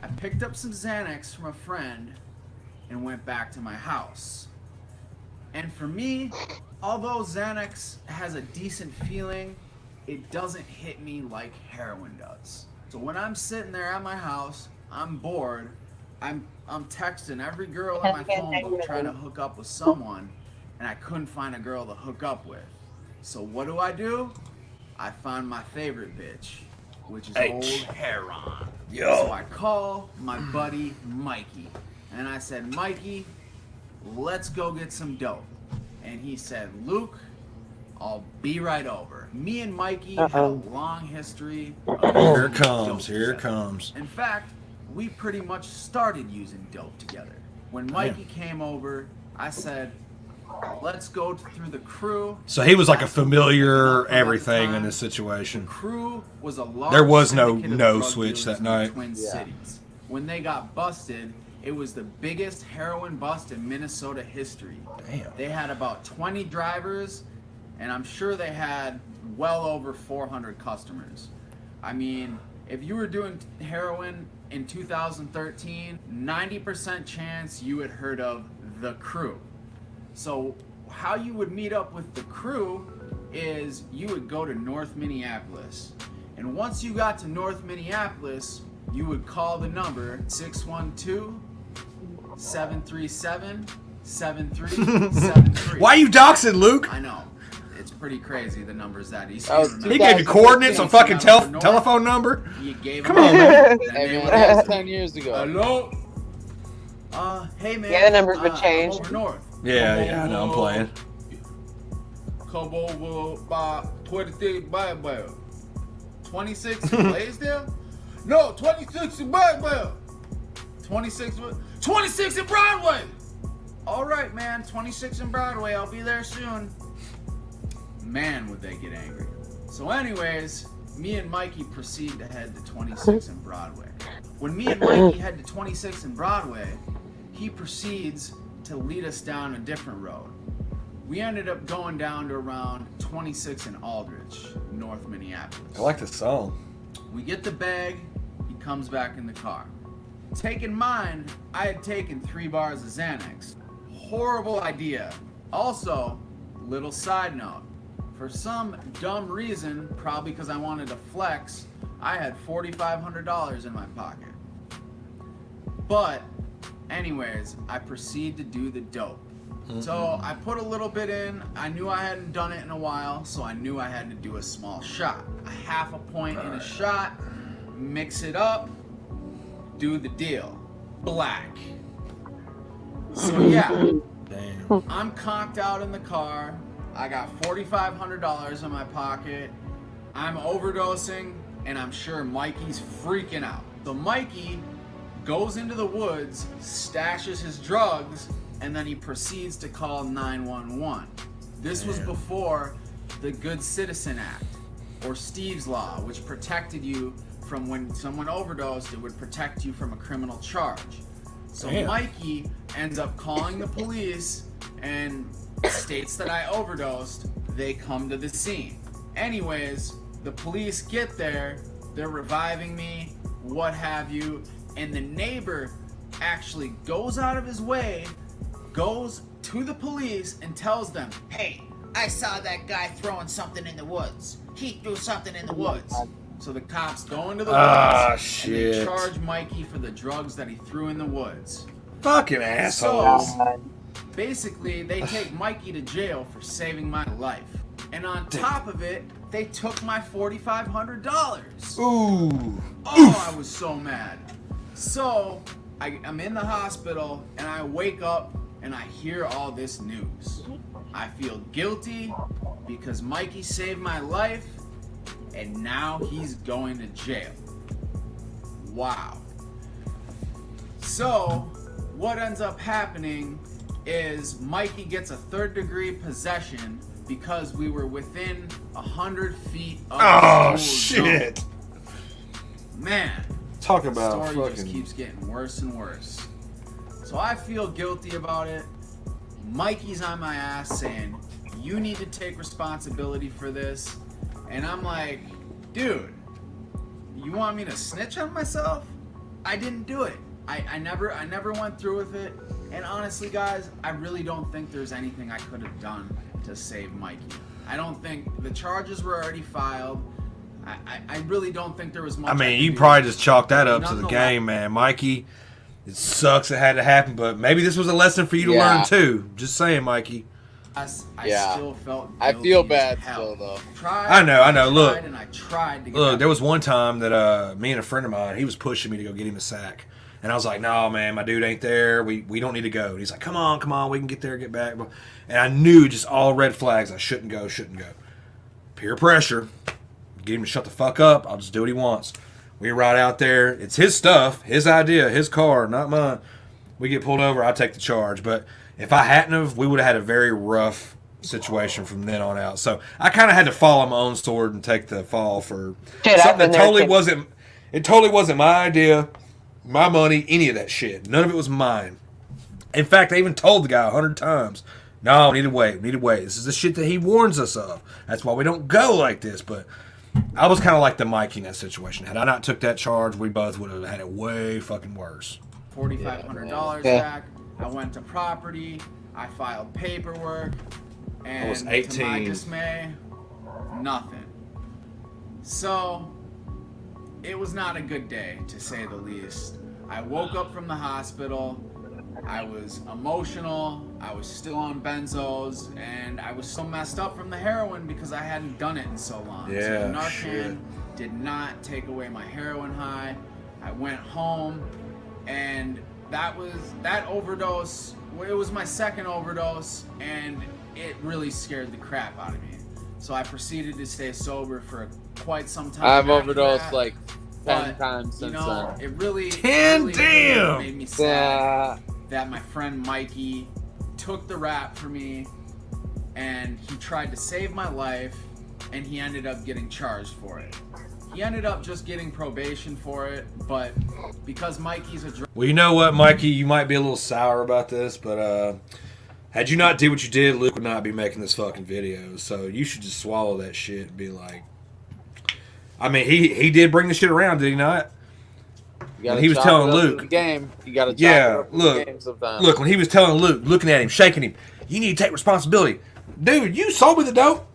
I picked up some Xanax from a friend and went back to my house. And for me, although Xanax has a decent feeling, it doesn't hit me like heroin does. So when I'm sitting there at my house, I'm bored. I'm texting every girl in my phone book trying to hook up with someone, and I couldn't find a girl to hook up with. So what do? I found my favorite bitch, which is old Heron. So I call my buddy Mikey, and I said, Mikey, let's go get some dope. And he said, Luke, I'll be right over. Me and Mikey had a long history of Here it comes. Here it comes. In fact, we pretty much started using dope together. When Mikey came over, I said, let's go through the crew. So he was like a familiar everything in this situation. The crew was a large There was no syndicate of drug switch dealers that night. in the Twin Cities. When they got busted, it was the biggest heroin bust in Minnesota history. Damn. They had about 20 drivers, and I'm sure they had well over 400 customers. I mean, if you were doing heroin in 2013, 90% chance you had heard of the crew. So how you would meet up with the crew is you would go to North Minneapolis. And once you got to North Minneapolis, you would call the number 612-737-7373. Why are you doxing, Luke? I know. It's pretty crazy, the numbers that he's He gave you coordinates, a fucking telephone number? Come on, man. Hey, man, that was 10 years ago. Hello? Hey, man. Yeah, the numbers would change. I'm over north. Yeah, I know, I'm playing. Come over by 26 Bible. 26 in Blaisdell? No, 26 in Bible. 26 in Broadway. All right, man. 26 in Broadway. I'll be there soon. Man, would they get angry. So anyways, me and Mikey proceed to head to 26 in Broadway. When me and Mikey head to 26 in Broadway, he proceeds to lead us down a different road. We ended up going down to around 26 in Aldrich, North Minneapolis. I like this song. We get the bag, he comes back in the car. Take in mind, I had taken 3 bars of Xanax. Horrible idea. Also, little side note, for some dumb reason, probably because I wanted to flex, I had $4,500 in my pocket. But anyways, I proceed to do the dope. So I put a little bit in. I knew I hadn't done it in a while, so I knew I had to do a small shot. A half a point in a shot, mix it up, do the deal. Black. So yeah, Damn. I'm conked out in the car. I got $4,500 in my pocket. I'm overdosing, and I'm sure Mikey's freaking out. So Mikey goes into the woods, stashes his drugs, and then he proceeds to call 911. This was before the Good Citizen Act, or Steve's Law, which protected you from when someone overdosed, it would protect you from a criminal charge. So Mikey ends up calling the police and states that I overdosed. They come to the scene. Anyways, the police get there, they're reviving me, what have you, and the neighbor actually goes out of his way, goes to the police and tells them, hey, I saw that guy throwing something in the woods. He threw something in the woods. So the cops go into the woods and they charge Mikey for the drugs that he threw in the woods. Fucking assholes. So, basically, they take Mikey to jail for saving my life. And on top of it, they took my $4,500. Ooh. Oh, I was so mad. So, I'm in the hospital, and I wake up, and I hear all this news. I feel guilty because Mikey saved my life, and now he's going to jail. Wow. So, what ends up happening is Mikey gets a 3rd-degree possession because we were within 100 feet of the school zone. Man, talk about the story fucking... just keeps getting worse and worse. So I feel guilty about it. Mikey's on my ass saying, you need to take responsibility for this. And I'm like, dude, you want me to snitch on myself? I didn't do it. I never went through with it. And honestly, guys, I really don't think there's anything I could have done to save Mikey. I don't think the charges were already filed. I really don't think there was much. I mean, you probably just chalk that up to the game, man. Mikey, it sucks it had to happen, but maybe this was a lesson for you to learn too. Just saying, Mikey. I still felt I feel bad still, though. I know. Look, I tried to get look. There was one time that me and a friend of mine, he was pushing me to go get him a sack, and I was like, "No, man, my dude ain't there. We don't need to go." And he's like, "Come on, we can get there, get back." And I knew just all red flags. I shouldn't go. Peer pressure. Get him to shut the fuck up. I'll just do what he wants. We ride out there. It's his stuff, his idea, his car, not mine. We get pulled over. I take the charge, but. If I hadn't have, we would have had a very rough situation from then on out. So I kind of had to follow my own sword and take the fall for something that totally wasn't. It totally wasn't my idea, my money, any of that shit. None of it was mine. In fact, I even told the guy 100 times, "No, we need to wait. This is the shit that he warns us of. That's why we don't go like this." But I was kind of like the Mikey in that situation. Had I not took that charge, we both would have had it way fucking worse. $4,500 back. I went to property, I filed paperwork, and I was 18. to my dismay, nothing. So, it was not a good day, to say the least. I woke up from the hospital, I was emotional, I was still on benzos, and I was so messed up from the heroin because I hadn't done it in so long. So the Narcan did not take away my heroin high. I went home, and that overdose, it was my second overdose, and it really scared the crap out of me. So I proceeded to stay sober for quite some time. I've overdosed like 10 times since then. It really, damn! Made me sad that my friend Mikey took the rap for me, and he tried to save my life, and he ended up getting charged for it. He ended up just getting probation for it, but because Mikey's a well, you know what, Mikey, you might be a little sour about this, but had you not did what you did, Luke would not be making this fucking video. So you should just swallow that shit and be like, I mean, he did bring the shit around, did he not? And he was telling Luke, the game. You got to look, when he was telling Luke, looking at him, shaking him, you need to take responsibility, dude. You sold me the dope.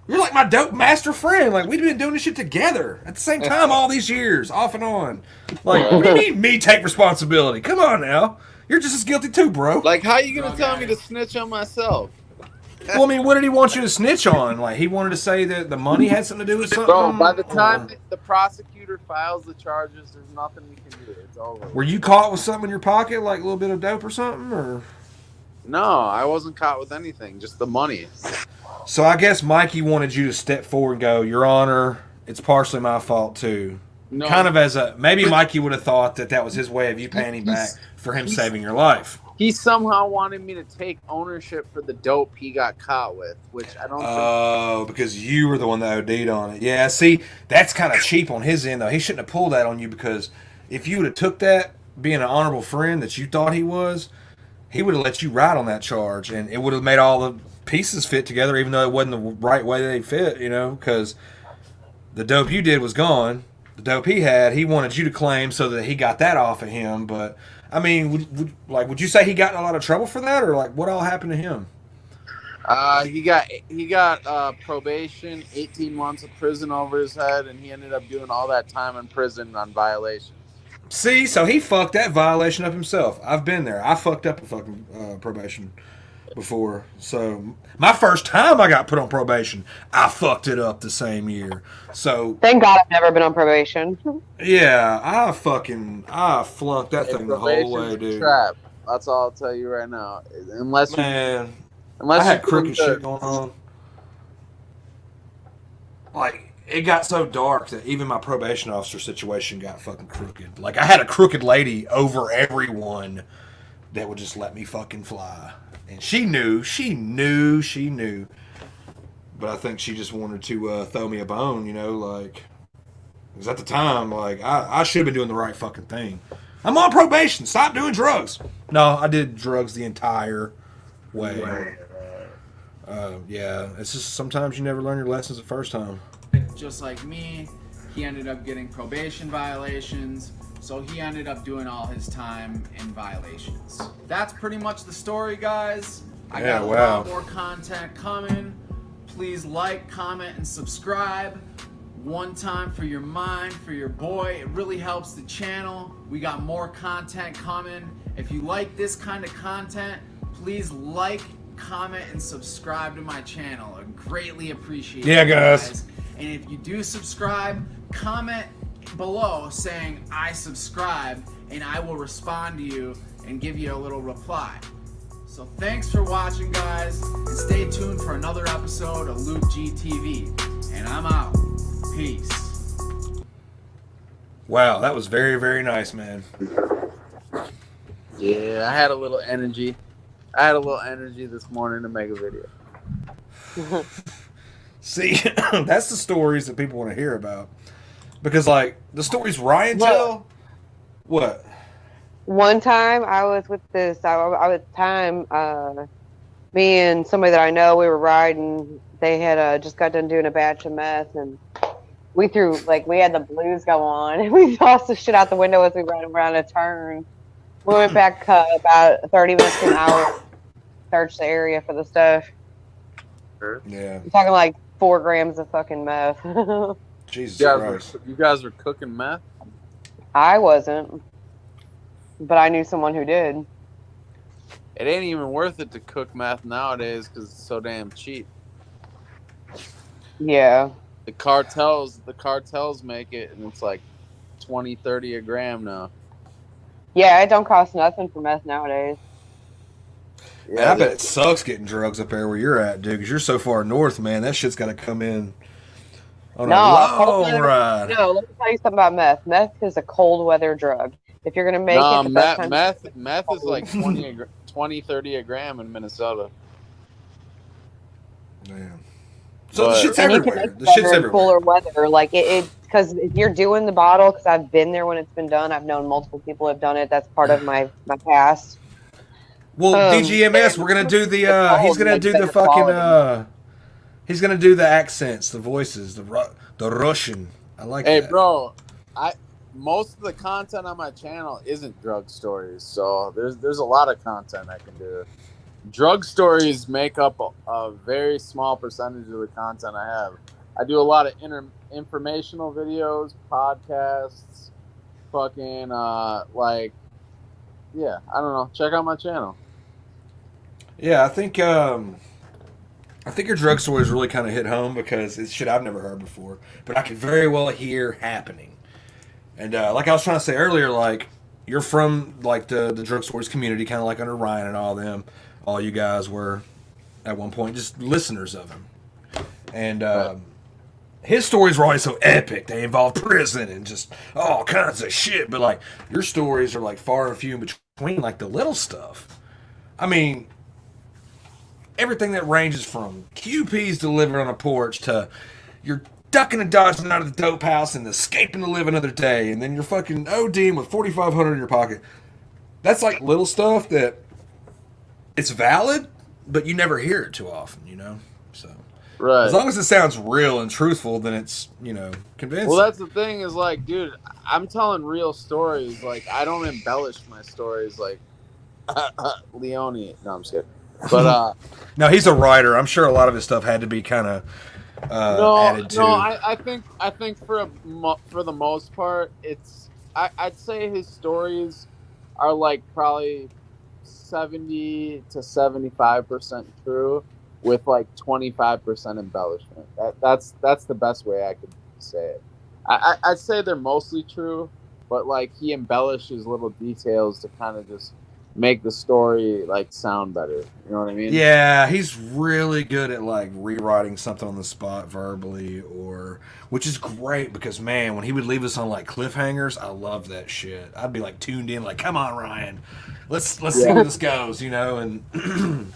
You're like my dope master friend. Like, we've been doing this shit together at the same time all these years, off and on. Like, what do you mean me take responsibility? Come on now. You're just as guilty too, bro. Like, how you going to tell me to snitch on myself? Well, I mean, what did he want you to snitch on? Like, he wanted to say that the money had something to do with something? Bro, by the time the prosecutor files the charges, there's nothing we can do. It's over. Were you caught with something in your pocket, like a little bit of dope or something? Or no, I wasn't caught with anything, just the money. So I guess Mikey wanted you to step forward and go, Your Honor, it's partially my fault too. No. Kind of as a, maybe Mikey would have thought that was his way of you paying him back for him saving your life. He somehow wanted me to take ownership for the dope he got caught with, which I don't think. Oh, because you were the one that OD'd on it. Yeah, see, that's kind of cheap on his end, though. He shouldn't have pulled that on you, because if you would have took that, being an honorable friend that you thought he was, he would have let you ride on that charge, and it would have made all the pieces fit together, even though it wasn't the right way they fit, you know, because the dope you did was gone. The dope he had, he wanted you to claim so that he got that off of him. But I mean, would you say he got in a lot of trouble for that, or like what all happened to him? He got probation, 18 months of prison over his head, and he ended up doing all that time in prison on violations. See, so he fucked that violation up himself. I've been there. I fucked up a fucking probation before. So my first time I got put on probation, I fucked it up the same year. So thank God I've never been on probation. Yeah, I flunked that thing the whole way, dude. Trap. That's all I'll tell you right now. Unless I had crooked shit going on. Like, it got so dark that even my probation officer situation got fucking crooked. Like, I had a crooked lady over everyone that would just let me fucking fly. And she knew. But I think she just wanted to throw me a bone, you know, like, because at the time, like, I should have been doing the right fucking thing. I'm on probation. Stop doing drugs. No, I did drugs the entire way. Yeah, it's just sometimes you never learn your lessons the first time. Just like me, he ended up getting probation violations, so he ended up doing all his time in violations. That's pretty much the story, guys. I got a lot more content coming. Please like, comment, and subscribe. one time for your mind, for your boy. It really helps the channel. We got more content coming. If you like this kind of content, please like, comment, and subscribe to my channel. I greatly appreciate it. Yeah, guys. And if you do subscribe, comment below saying I subscribed, and I will respond to you and give you a little reply. So thanks for watching, guys, and stay tuned for another episode of Lukegtv. And I'm out. Peace. Wow, that was very, very nice, man. Yeah, I had a little energy. I had a little energy this morning to make a video. See, that's the stories that people want to hear about. Because, like, the stories Ryan tell, what? One time I was with this, me and somebody that I know, we were riding. They had just got done doing a batch of meth, and we had the blues go on, and we tossed the shit out the window as we ran around a turn. We went back about 30 minutes to an hour, searched the area for the stuff. Yeah. I'm talking like 4 grams of fucking meth. Jesus Christ. You guys were cooking meth? I wasn't. But I knew someone who did. It ain't even worth it to cook meth nowadays because it's so damn cheap. Yeah. The cartels make it, and it's like 20, 30 a gram now. Yeah, it don't cost nothing for meth nowadays. Yeah, man, I bet it sucks getting drugs up there where you're at, dude, because you're so far north, man. That shit's got to come in on a long ride. No, let me tell you something about meth. Meth is a cold weather drug. If you're going to make it the best time... Meth is like 20, 30 a gram in Minnesota. Damn. So the shit's everywhere. The shit's everywhere. Cooler weather, like because if you're doing the bottle, because I've been there when it's been done. I've known multiple people have done it. That's part of my past. Well, DGMS, we're gonna do the. He's gonna do the fucking. He's gonna do the accents, the voices, the Russian. I like that. Hey, bro, most of the content on my channel isn't drug stories, so there's a lot of content I can do. Drug stories make up a very small percentage of the content I have. I do a lot of informational videos, podcasts, fucking I don't know. Check out my channel. Yeah, I think your drug stories really kind of hit home because it's shit I've never heard before, but I could very well hear happening. And like I was trying to say earlier, like you're from like the drug stories community, kind of like under Ryan and all them. All you guys were at one point just listeners of him, and his stories were always so epic. They involved prison and just all kinds of shit. But like your stories are like far and few in between, like the little stuff. I mean, everything that ranges from QPs delivered on a porch to you're ducking and dodging out of the dope house and escaping to live another day, and then you're fucking ODing with $4,500 in your pocket. That's like little stuff that it's valid, but you never hear it too often, you know? So, right. As long as it sounds real and truthful, then it's, convincing. Well, that's the thing is like, dude, I'm telling real stories. Like, I don't embellish my stories like Leone. No, I'm just kidding. But, no, he's a writer. I'm sure a lot of his stuff had to be kind of added to. No, I think for the most part, I'd say his stories are like probably 70 to 75% true, with like 25% embellishment. That's the best way I could say it. I'd say they're mostly true, but like he embellishes little details to kind of just make the story like sound better. You know what I mean? Yeah, he's really good at like rewriting something on the spot verbally, which is great because man, when he would leave us on like cliffhangers, I love that shit. I'd be like tuned in, like, come on, Ryan, let's see where this goes, and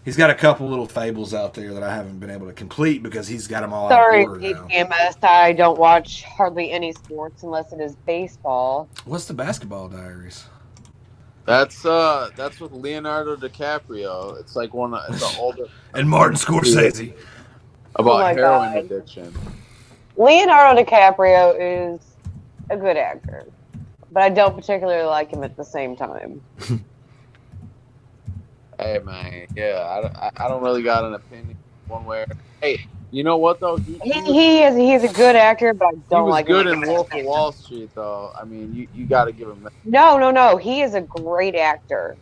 he's got a couple little fables out there that I haven't been able to complete because he's got them all out of order now. DMS, I don't watch hardly any sports unless it is baseball. What's the Basketball Diaries? That's with Leonardo DiCaprio. It's like it's an older and Martin Scorsese about heroin addiction. Leonardo DiCaprio is a good actor, but I don't particularly like him at the same time. Hey man, yeah, I don't really got an opinion one way. Hey, You know what though? He is a good actor, but I He don't was like good him. in Wolf of Wall Street, though. I mean, you got to give him that. No. He is a great actor,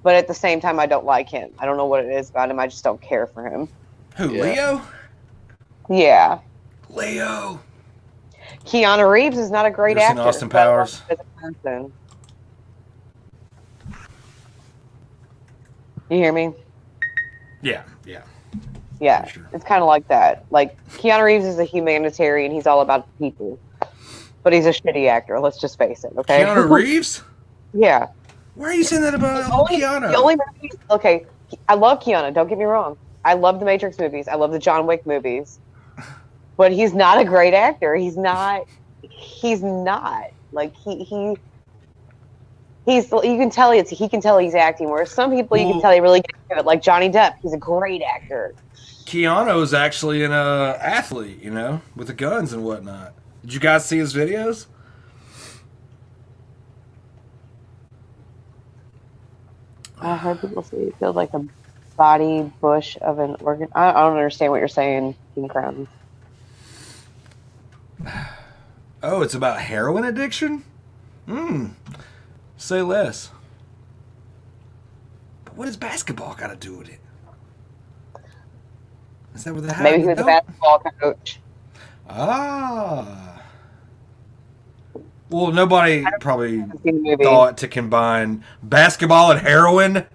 but at the same time, I don't like him. I don't know what it is about him. I just don't care for him. Who, Yeah. Leo? Yeah. Leo. Keanu Reeves is not a great You ever seen actor. Austin Powers? As a person. You hear me? Yeah. Yeah, Sure. it's kind of like that. Like, Keanu Reeves is a humanitarian. He's all about people. But he's a shitty actor. Let's just face it, okay? Keanu Reeves? Yeah. Why are you saying that about Keanu? The only movies, okay, I love Keanu. Don't get me wrong. I love the Matrix movies. I love the John Wick movies. But he's not a great actor. He's not. Like, he's, you can tell he can tell he's acting. Whereas some people, you can tell they really get into it. Like Johnny Depp, he's a great actor. Keanu is actually an athlete, you know, with the guns and whatnot. Did you guys see his videos? I heard people say it feels like a body bush of an organ. I don't understand what you're saying, King Crown. Oh, it's about heroin addiction? Say less. But what does basketball got to do with it? Is that what they have? Maybe he was a basketball coach. Ah. Well, nobody probably thought to combine basketball and heroin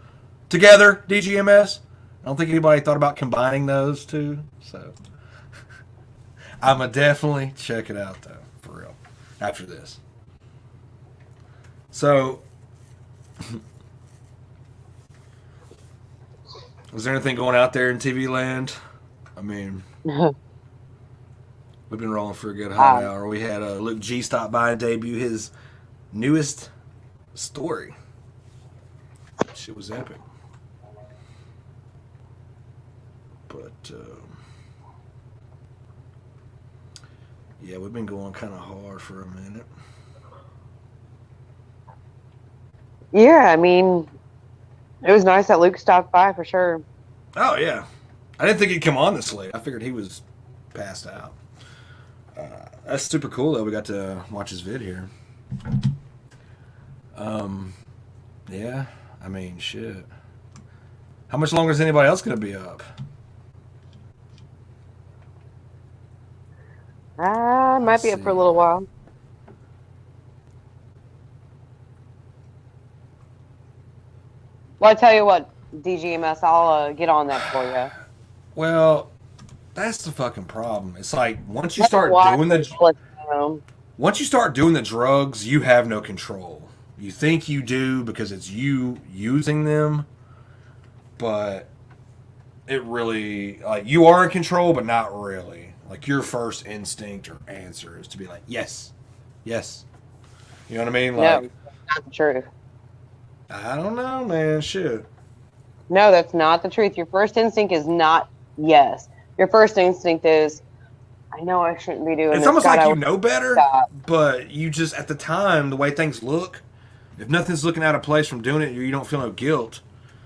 together, DGMS. I don't think anybody thought about combining those two. So I'm going to definitely check it out, though, for real, after this. So, was there anything going out there in TV land? I mean, we've been rolling for a good hot hour. We had Luke G stop by and debut his newest story. Shit was epic. But, yeah, we've been going kind of hard for a minute. Yeah, I mean, it was nice that Luke stopped by for sure. Oh, yeah. I didn't think he'd come on this late. I figured he was passed out. That's super cool, though. We got to watch his vid here. Yeah, I mean, shit. How much longer is anybody else going to be up? Might be up for a little while. Well, I tell you what, DGMS, I'll get on that for you. Well, that's the fucking problem. It's like once you start doing the drugs, you have no control. You think you do because it's you using them, but it really, like, you are in control, but not really. Like, your first instinct or answer is to be like, yes. You know what I mean? Like, no, that's not the truth. I don't know, man. Shit. No, that's not the truth. Your first instinct is not yes. Your first instinct is, I know I shouldn't be doing this. It's almost God, like you know better, but you just, at the time, the way things look, if nothing's looking out of place from doing it, you don't feel no guilt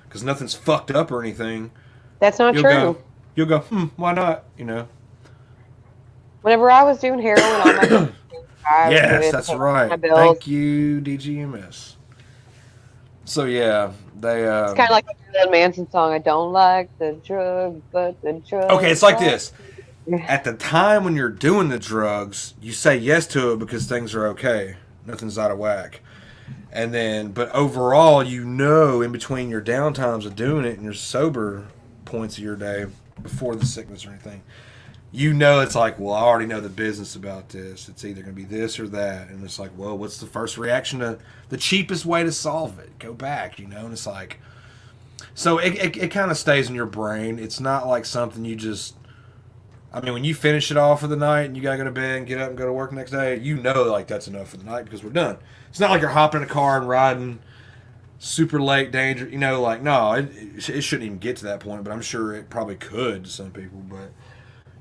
because nothing's fucked up or anything. That's not true. You'll go, why not? You know. Whenever I was doing heroin on my yes, that's right. Thank you, DGMS. So yeah, they. It's kind of like the Marilyn Manson song. I don't like the drug, but the drug. Okay, it's like this. At the time when you're doing the drugs, you say yes to it because things are okay, nothing's out of whack, and then, but overall, you know, in between your downtimes of doing it and your sober points of your day, before the sickness or anything, you know, it's like, well, I already know the business about this. It's either going to be this or that. And it's like, well, what's the first reaction to the cheapest way to solve it? Go back, you know? And it's like, so it kind of stays in your brain. It's not like something you just, I mean, when you finish it all for the night and you got to go to bed and get up and go to work the next day, you know, like, that's enough for the night because we're done. It's not like you're hopping in a car and riding super late, danger, you know, like, no, it shouldn't even get to that point, but I'm sure it probably could to some people, but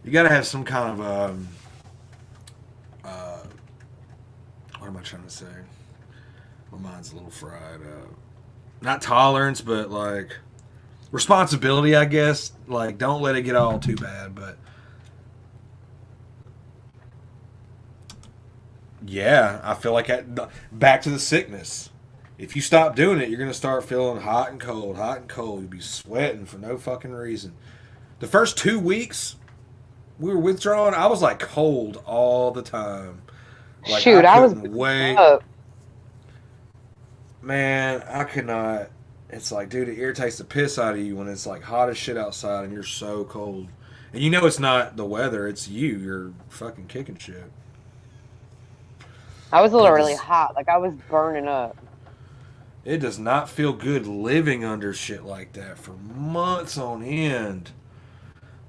you got to have some kind of, what am I trying to say? My mind's a little fried. Not tolerance, but like responsibility, I guess. Like, don't let it get all too bad, but yeah, I feel like back to the sickness. If you stop doing it, you're going to start feeling hot and cold, hot and cold. You'll be sweating for no fucking reason. The first 2 weeks we were withdrawing, I was like cold all the time. Like, Shoot, I was wait. up. Man, I could not. It's like, dude, it irritates the piss out of you when it's like hot as shit outside and you're so cold. And you know it's not the weather, it's you. You're fucking kicking shit. I was a little really hot. Like, I was burning up. It does not feel good living under shit like that for months on end.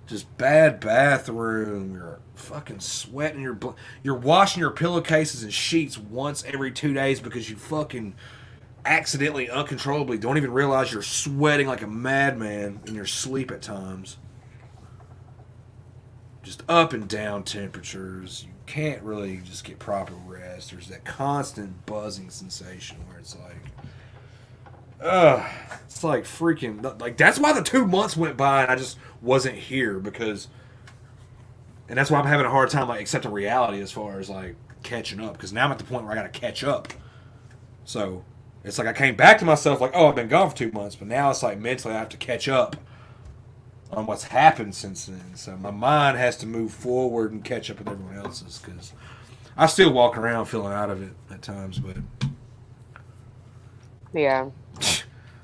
Just bad bathroom. You're fucking sweating. You're washing your pillowcases and sheets once every 2 days because you fucking accidentally, uncontrollably don't even realize you're sweating like a madman in your sleep at times. Just up and down temperatures. You can't really just get proper rest. There's that constant buzzing sensation where it's like, it's like freaking, like, that's why the 2 months went by and I just wasn't here, because, and that's why I'm having a hard time like accepting reality as far as like catching up, because now I'm at the point where I gotta catch up. So it's like I came back to myself like, oh, I've been gone for 2 months, but now it's like mentally I have to catch up on what's happened since then. So my mind has to move forward and catch up with everyone else's, because I still walk around feeling out of it at times. But yeah,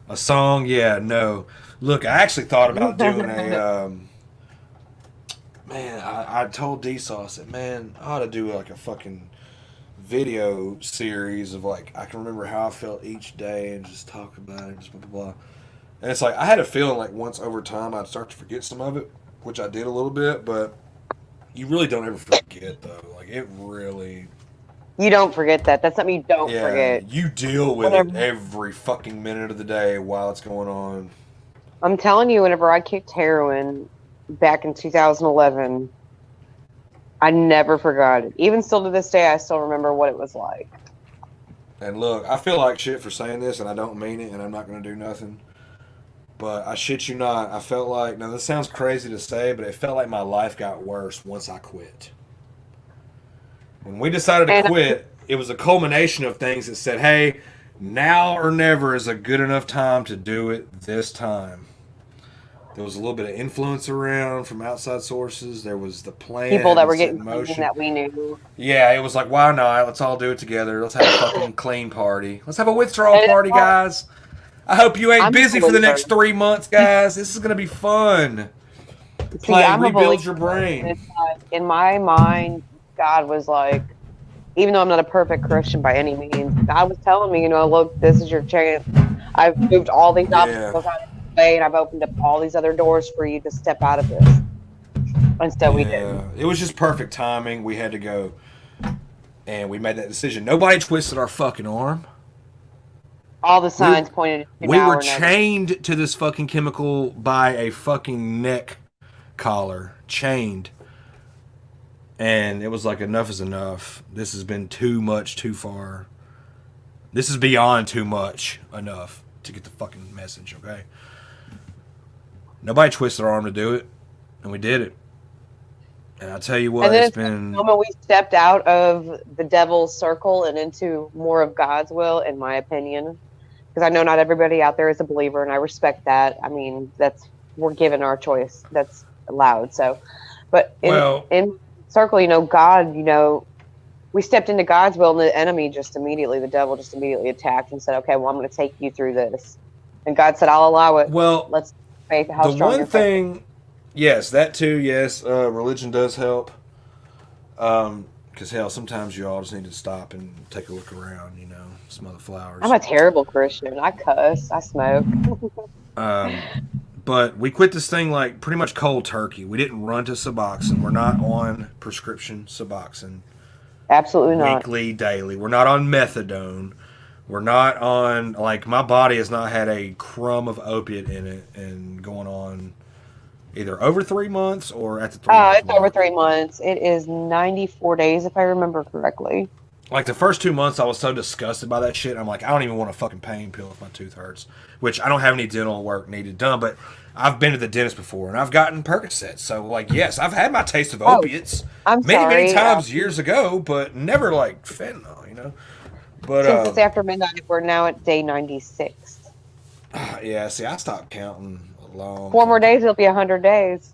a song, yeah, no. Look, I actually thought about doing a man, I told D.S.A.W, I said, man, I ought to do like a fucking video series of like, I can remember how I felt each day and just talk about it, just blah, blah, blah. And it's like, I had a feeling like once over time I'd start to forget some of it, which I did a little bit, but you really don't ever forget, though. Like, it really... You don't forget that. That's something you don't forget. You deal with it every fucking minute of the day while it's going on. I'm telling you, whenever I kicked heroin back in 2011, I never forgot it. Even still to this day, I still remember what it was like. And look, I feel like shit for saying this, and I don't mean it, and I'm not going to do nothing. But I shit you not, I felt like, now this sounds crazy to say, but it felt like my life got worse once I quit. When we decided to quit, it was a culmination of things that said, hey, now or never is a good enough time to do it this time. There was a little bit of influence around from outside sources. There was the plan. People that were getting clean that we knew. Yeah, it was like, why not? Let's all do it together. Let's have a fucking clean party. Let's have a withdrawal party, guys. I hope you ain't busy for the next 3 months, guys. This is going to be fun. Rebuild your brain. In my mind, God was like, even though I'm not a perfect Christian by any means, God was telling me, look, this is your chance. I've moved all these obstacles out of the way, and I've opened up all these other doors for you to step out of this. Instead, we didn't. It was just perfect timing. We had to go, and we made that decision. Nobody twisted our fucking arm. All the signs pointed to we were chained to this fucking chemical by a fucking neck collar. Chained. And it was like, enough is enough. This has been too much, too far. This is beyond too much enough to get the fucking message, okay? Nobody twisted our arm to do it, and we did it. And I'll tell you what, it's been... The moment we stepped out of the devil's circle and into more of God's will, in my opinion. Because I know not everybody out there is a believer, and I respect that. I mean, we're given our choice. That's allowed. So, but in circle, God, we stepped into God's will, and the enemy the devil just immediately attacked and said, okay, well, I'm going to take you through this. And God said, I'll allow it. Well, let's faith. How the strong one your thing, faith. Yes, that too, yes. Religion does help. Because, hell, sometimes you all just need to stop and take a look around, smell the flowers. I'm a terrible Christian. I cuss. I smoke. But we quit this thing like pretty much cold turkey. We didn't run to Suboxone. We're not on prescription Suboxone. Absolutely not. Weekly, daily. We're not on methadone. We're not on, like, my body has not had a crumb of opiate in it and going on either over 3 months or at the 3 months. It's over 3 months. It is 94 days, if I remember correctly. Like, the first 2 months, I was so disgusted by that shit. I'm like, I don't even want a fucking pain pill if my tooth hurts. Which, I don't have any dental work needed done, but I've been to the dentist before, and I've gotten Percocets. So, like, yes, I've had my taste of opiates many times years ago, but never, like, fentanyl, you know? But, since it's after midnight, we're now at day 96. Yeah, see, I stopped counting a long 4 more days, it'll be 100 days.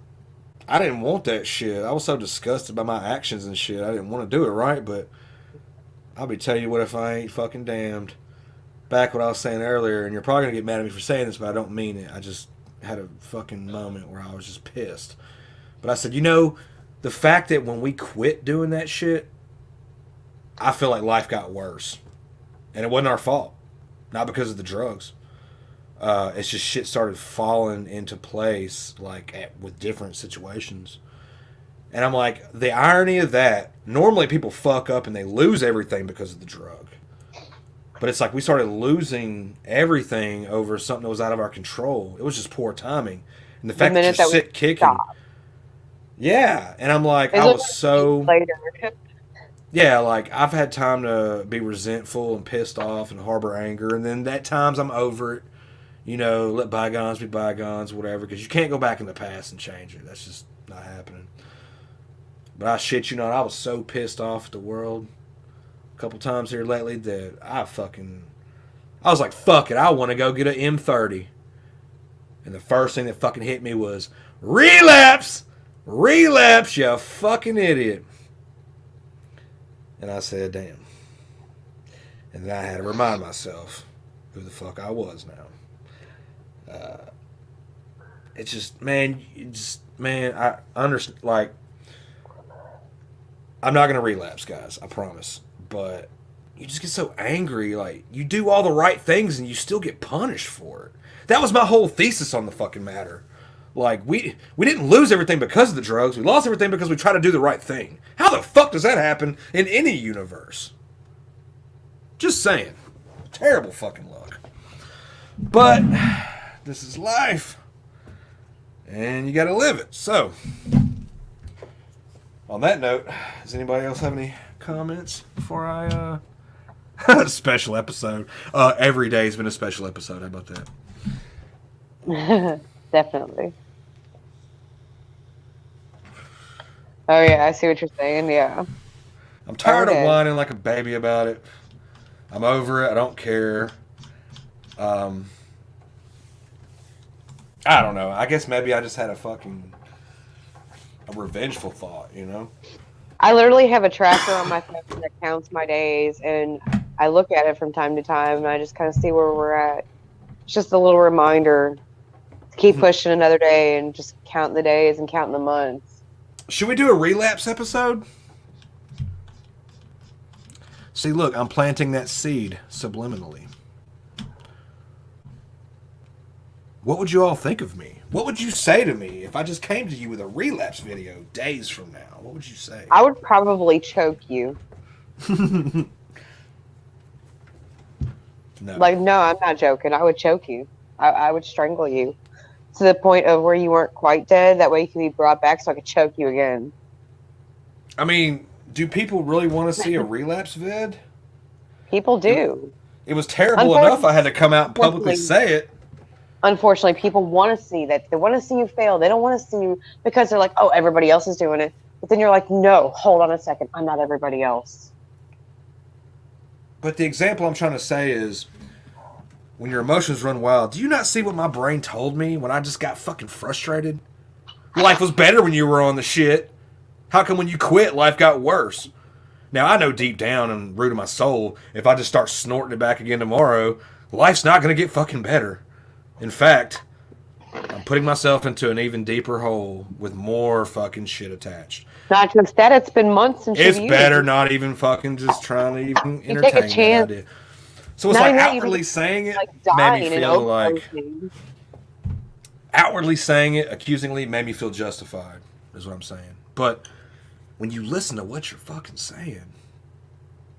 I didn't want that shit. I was so disgusted by my actions and shit. I didn't want to do it right, but I'll be telling you what if I ain't fucking damned. Back what I was saying earlier, and you're probably going to get mad at me for saying this, but I don't mean it. I just had a fucking moment where I was just pissed. But I said, you know, the fact that when we quit doing that shit, I feel like life got worse. And it wasn't our fault. Not because of the drugs. It's just shit started falling into place, like, with different situations. And I'm like, the irony of that, normally people fuck up and they lose everything because of the drug. But it's like we started losing everything over something that was out of our control. It was just poor timing. And the fact that you're sick kicking. Yeah. And I'm like, I was so... Yeah, like, I've had time to be resentful and pissed off and harbor anger. And then at times I'm over it. You know, let bygones be bygones, whatever. Because you can't go back in the past and change it. That's just not happening. But I shit you not, I was so pissed off at the world a couple times here lately that I was like, fuck it, I want to go get an M30. And the first thing that fucking hit me was, relapse! Relapse, you fucking idiot. And I said, damn. And then I had to remind myself who the fuck I was now. It's just, man, I understand, like, I'm not going to relapse, guys, I promise. But you just get so angry, like, you do all the right things and you still get punished for it. That was my whole thesis on the fucking matter. Like, we didn't lose everything because of the drugs. We lost everything because we tried to do the right thing. How the fuck does that happen in any universe? Just saying. Terrible fucking luck. But this is life. And you gotta live it. So, on that note, does anybody else have any comments before I, special episode. Every day has been a special episode. How about that? Definitely. Oh, yeah, I see what you're saying, yeah. I'm tired of whining like a baby about it. I'm over it. I don't care. I don't know. I guess maybe I just had a revengeful thought, you know? I literally have a tracker on my phone that counts my days, and I look at it from time to time, and I just kind of see where we're at. It's just a little reminder to keep pushing another day and just count the days and counting the months. Should we do a relapse episode? See, look, I'm planting that seed subliminally. What would you all think of me? What would you say to me if I just came to you with a relapse video days from now? What would you say? I would probably choke you. No. Like, no, I'm not joking. I would choke you. I would strangle you to the point of where you weren't quite dead. That way you could be brought back so I could choke you again. I mean, do people really want to see a relapse vid? People do. It was terrible enough I had to come out and publicly say it. Unfortunately, people want to see that. They want to see you fail. They don't want to see you because they're like, oh, everybody else is doing it. But then you're like, no, hold on a second. I'm not everybody else. But the example I'm trying to say is when your emotions run wild, do you not see what my brain told me when I just got fucking frustrated? Life was better when you were on the shit. How come when you quit, life got worse? Now, I know deep down in the root of my soul, if I just start snorting it back again tomorrow, life's not going to get fucking better. In fact, I'm putting myself into an even deeper hole with more fucking shit attached. Not just that, it's been months since it's better not even fucking just trying to even entertain that idea. So it's like outwardly saying it made me feel like... Outwardly saying it accusingly made me feel justified, is what I'm saying. But when you listen to what you're fucking saying,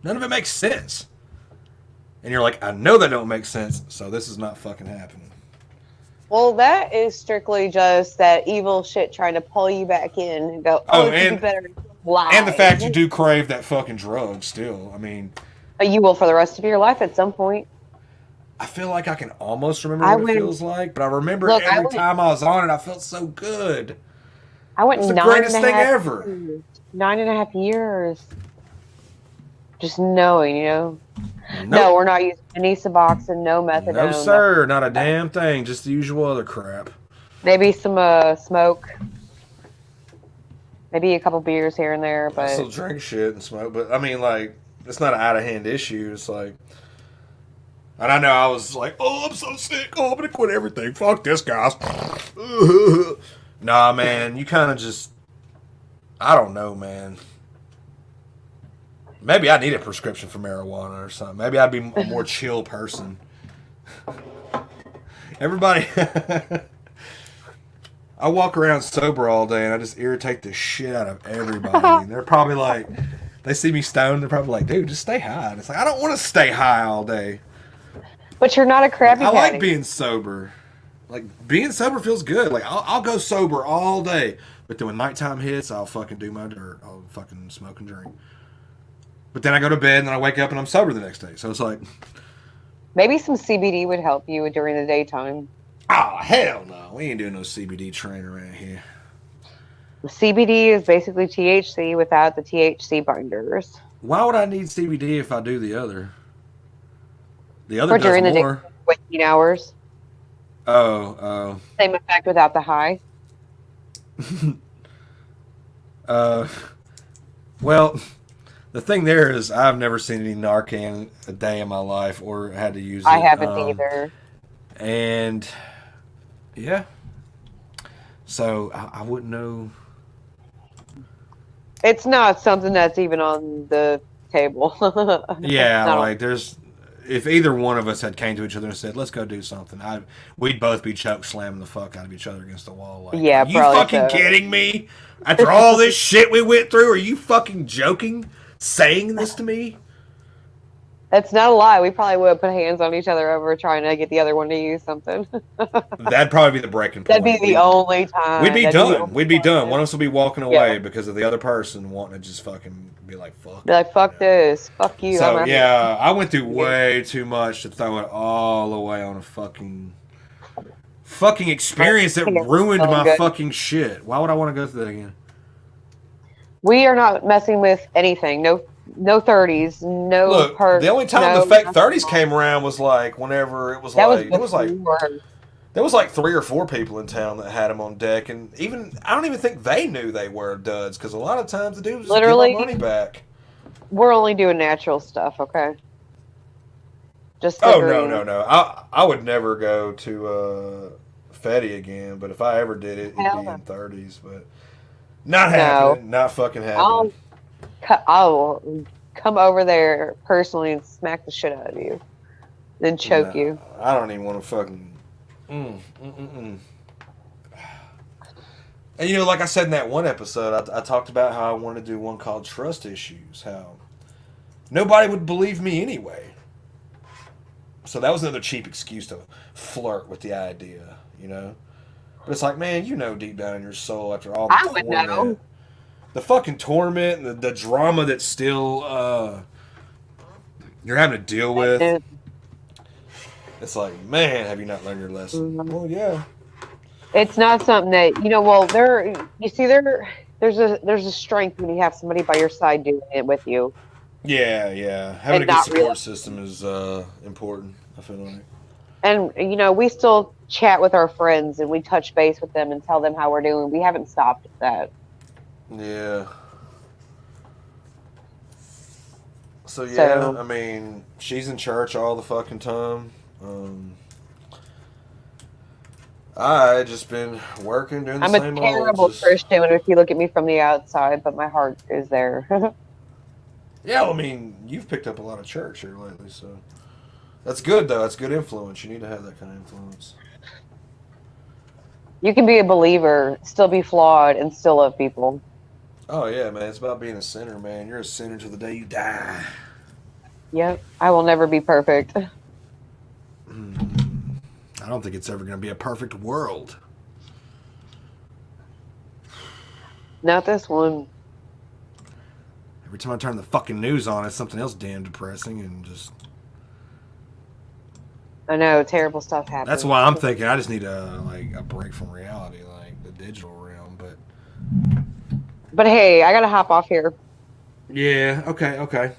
none of it makes sense. And you're like, I know that don't make sense, so this is not fucking happening. Well, that is strictly just that evil shit trying to pull you back in and go, oh, it'd be better. Why? And the fact you do crave that fucking drug still. I mean, You will for the rest of your life at some point. I feel like I can almost remember what it feels like, but I remember every time I was on it, I felt so good. I went It's the greatest thing ever. 9.5 years. Just knowing, Nope. No, we're not using any Suboxone, no methadone. No, sir. Not a damn thing. Just the usual other crap. Maybe some smoke. Maybe a couple beers here and there, but I still drink shit and smoke, but I mean, like, it's not an out-of-hand issue. It's like, and I know I was like, oh, I'm so sick. Oh, I'm going to quit everything. Fuck this, guys. Nah, man. You kind of just, I don't know, man. Maybe I need a prescription for marijuana or something. Maybe I'd be a more chill person. Everybody, I walk around sober all day and I just irritate the shit out of everybody. And they're probably like, they see me stoned, they're probably like, dude, just stay high. And it's like, I don't want to stay high all day. But you're not a Krabby I like Patty. being sober. Like, being sober feels good. Like, I'll go sober all day. But then when nighttime hits, I'll fucking do my dirt. I'll fucking smoke and drink. But then I go to bed and then I wake up and I'm sober the next day. So it's like, maybe some CBD would help you during the daytime. oh, hell no. We ain't doing no CBD train around here. CBD is basically THC without the THC binders. Why would I need CBD if I do the other? The other Or during does the more. day, waking hours. Oh. Same effect without the high. Well, the thing there is I've never seen any Narcan a day in my life or had to use it. I haven't either. And, yeah. So, I wouldn't know. It's not something that's even on the table. Yeah, like there's, if either one of us had came to each other and said, let's go do something, we'd both be choke slamming the fuck out of each other against the wall. Like, yeah, are you fucking kidding me? After all this shit we went through, are you fucking joking? Saying this to me? That's not a lie. We probably would put hands on each other over trying to get the other one to use something. That'd probably be the breaking point. That'd be the only time. We'd be That'd done. We'd be done. One of us would be walking away Yeah. because of the other person wanting to just fucking be like, fuck. Be like, fuck this. Fuck you. So, I'm yeah, I went through way too much to throw it all away on a fucking experience that ruined my fucking shit. Why would I want to go through that again? We are not messing with anything. No 30s. No. Look, the only time the fake 30s came around was like whenever it was like there was like 3 or 4 people in town that had them on deck, and even I don't even think they knew they were duds because a lot of times the dudes just give our money back. We're only doing natural stuff, okay? Just no. I would never go to Fetty again, but if I ever did it, it'd be in 30s, but not happening. Not fucking happening. I'll come over there personally and smack the shit out of you, then choke you. I don't even want to fucking. And like I said in that one episode, I talked about how I wanted to do one called Trust Issues. How nobody would believe me anyway. So that was another cheap excuse to flirt with the idea, But it's like, man, deep down in your soul after all the torment. The fucking torment and the drama that still you're having to deal with. It's like, man, have you not learned your lesson? Mm-hmm. Well, yeah. It's not something that there's a strength when you have somebody by your side doing it with you. Yeah. Having a good support system is important, I feel like. And we still chat with our friends and we touch base with them and tell them how we're doing. We haven't stopped at that. Yeah. So yeah, I mean, she's in church all the fucking time. I just been working, doing the same old. I'm a terrible Christian if you look at me from the outside, but my heart is there. Yeah, I mean, you've picked up a lot of church here lately, so that's good though. That's good influence. You need to have that kind of influence. You can be a believer, still be flawed, and still love people. Oh yeah, man. It's about being a sinner, man. You're a sinner till the day you die. Yep. I will never be perfect. I don't think it's ever going to be a perfect world. Not this one. Every time I turn the fucking news on, it's something else damn depressing and just. I know, terrible stuff happens. That's why I'm thinking I just need a break from reality, like the digital realm. But hey, I gotta hop off here. Yeah. Okay.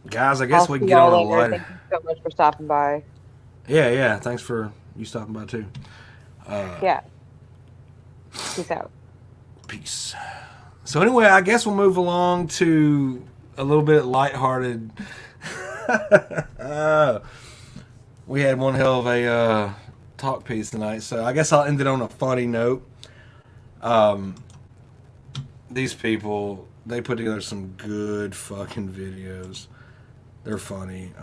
Guys, I guess I'll we see can get on y'all a later. light. Thank you so much for stopping by. Yeah. Thanks for you stopping by too. Yeah. Peace out. Peace. So anyway, I guess we'll move along to a little bit lighthearted. We had one hell of a talk piece tonight, so I guess I'll end it on a funny note. These people, they put together some good fucking videos. They're funny.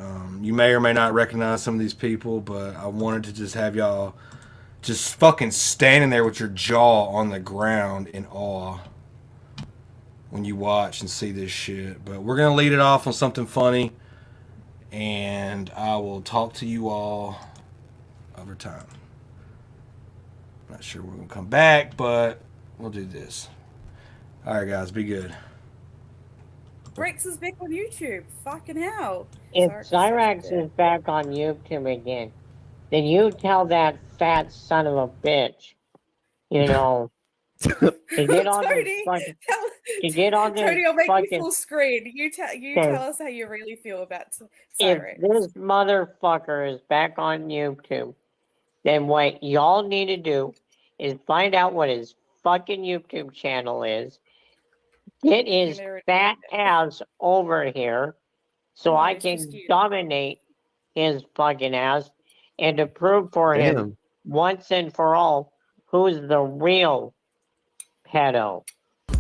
You may or may not recognize some of these people, but I wanted to just have y'all just fucking standing there with your jaw on the ground in awe when you watch and see this shit. But we're going to lead it off on something funny, and I will talk to you all over time. Not sure we're going to come back, but we'll do this. All right, guys, be good. Rex is back on YouTube. Fucking hell. If Cyrax is back on YouTube again, then you tell that fat son of a bitch, to get on this fucking, to get on this Tony, I'll make fucking, you full screen. You tell us how you really feel about if Cyrax. this motherfucker is back on YouTube, then what y'all need to do is find out what his fucking YouTube channel is, get his fat ass over here so I can dominate his fucking ass and to prove for him once and for all who's the real pedo.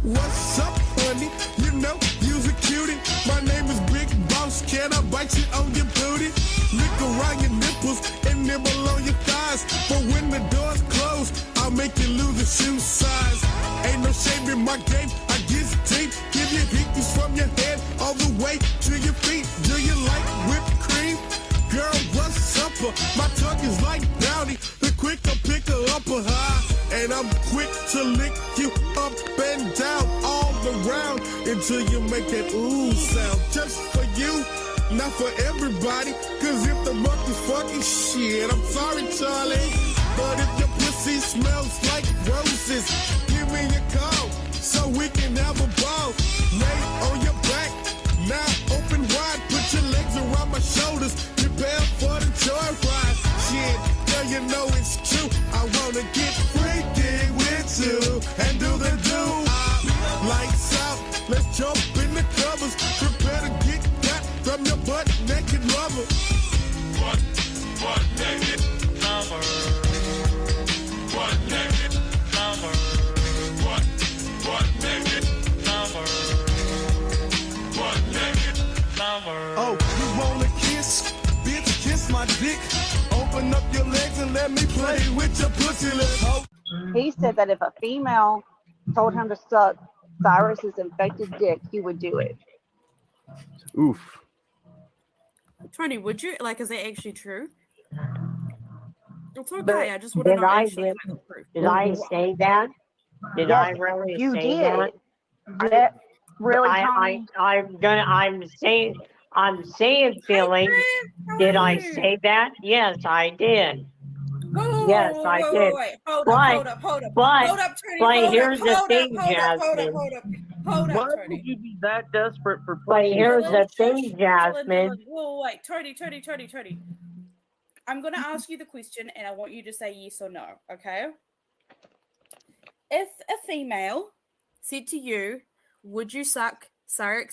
What's up, honey? You know, you's a cutie. My name is Big Boss. Can I bite you on your booty? Lick around your nipples and nibble on your thighs. But when the door's closed, I'll make you lose the shoe size. Ain't no shame in my game. I get deep. Give you hickeys from your head all the way to your feet. Do you like whipped cream? Girl, what's up? My tongue is like brownie. The quicker pick her up a high. And I'm quick to lick you up and down all around until you make that ooh sound. Just for you, not for everybody. Cause if the month is fucking shit, I'm sorry, Charlie. But if your pussy smells like roses, give me a call so we can have a ball. Lay on your back, now open wide. Put your legs around my shoulders. Prepare for the joyride. Shit, girl, you know it's true. I wanna get freaky with you and do the do. Lights out, let's jump in the covers. Prepare to get that from your butt naked lover. Butt naked lover. Butt naked lover. Butt naked lover. Butt naked lover. Oh, you wanna kiss? Bitch, kiss my dick. Open up your legs and let me play with your pussy. Let's hope. He said that if a female told him to suck Cyrus's infected dick, he would do it. Oof. Tony, would you? Like, is that actually true? It's okay. But I just want to know actually. Did I say that? Did I really you say did. that? That really, Tony? I'm saying feelings. Did I say that? Yes, I did. Yes, I did. Hold up, Tony. But here's the thing, Jasmine. Hold up, Why Tony. would you be that desperate for But pussy? here's the thing, Jasmine. Wait, Tony. I'm gonna ask you the question, and I want you to say yes or no. Okay? If a female said to you, "Would you suck Cyrix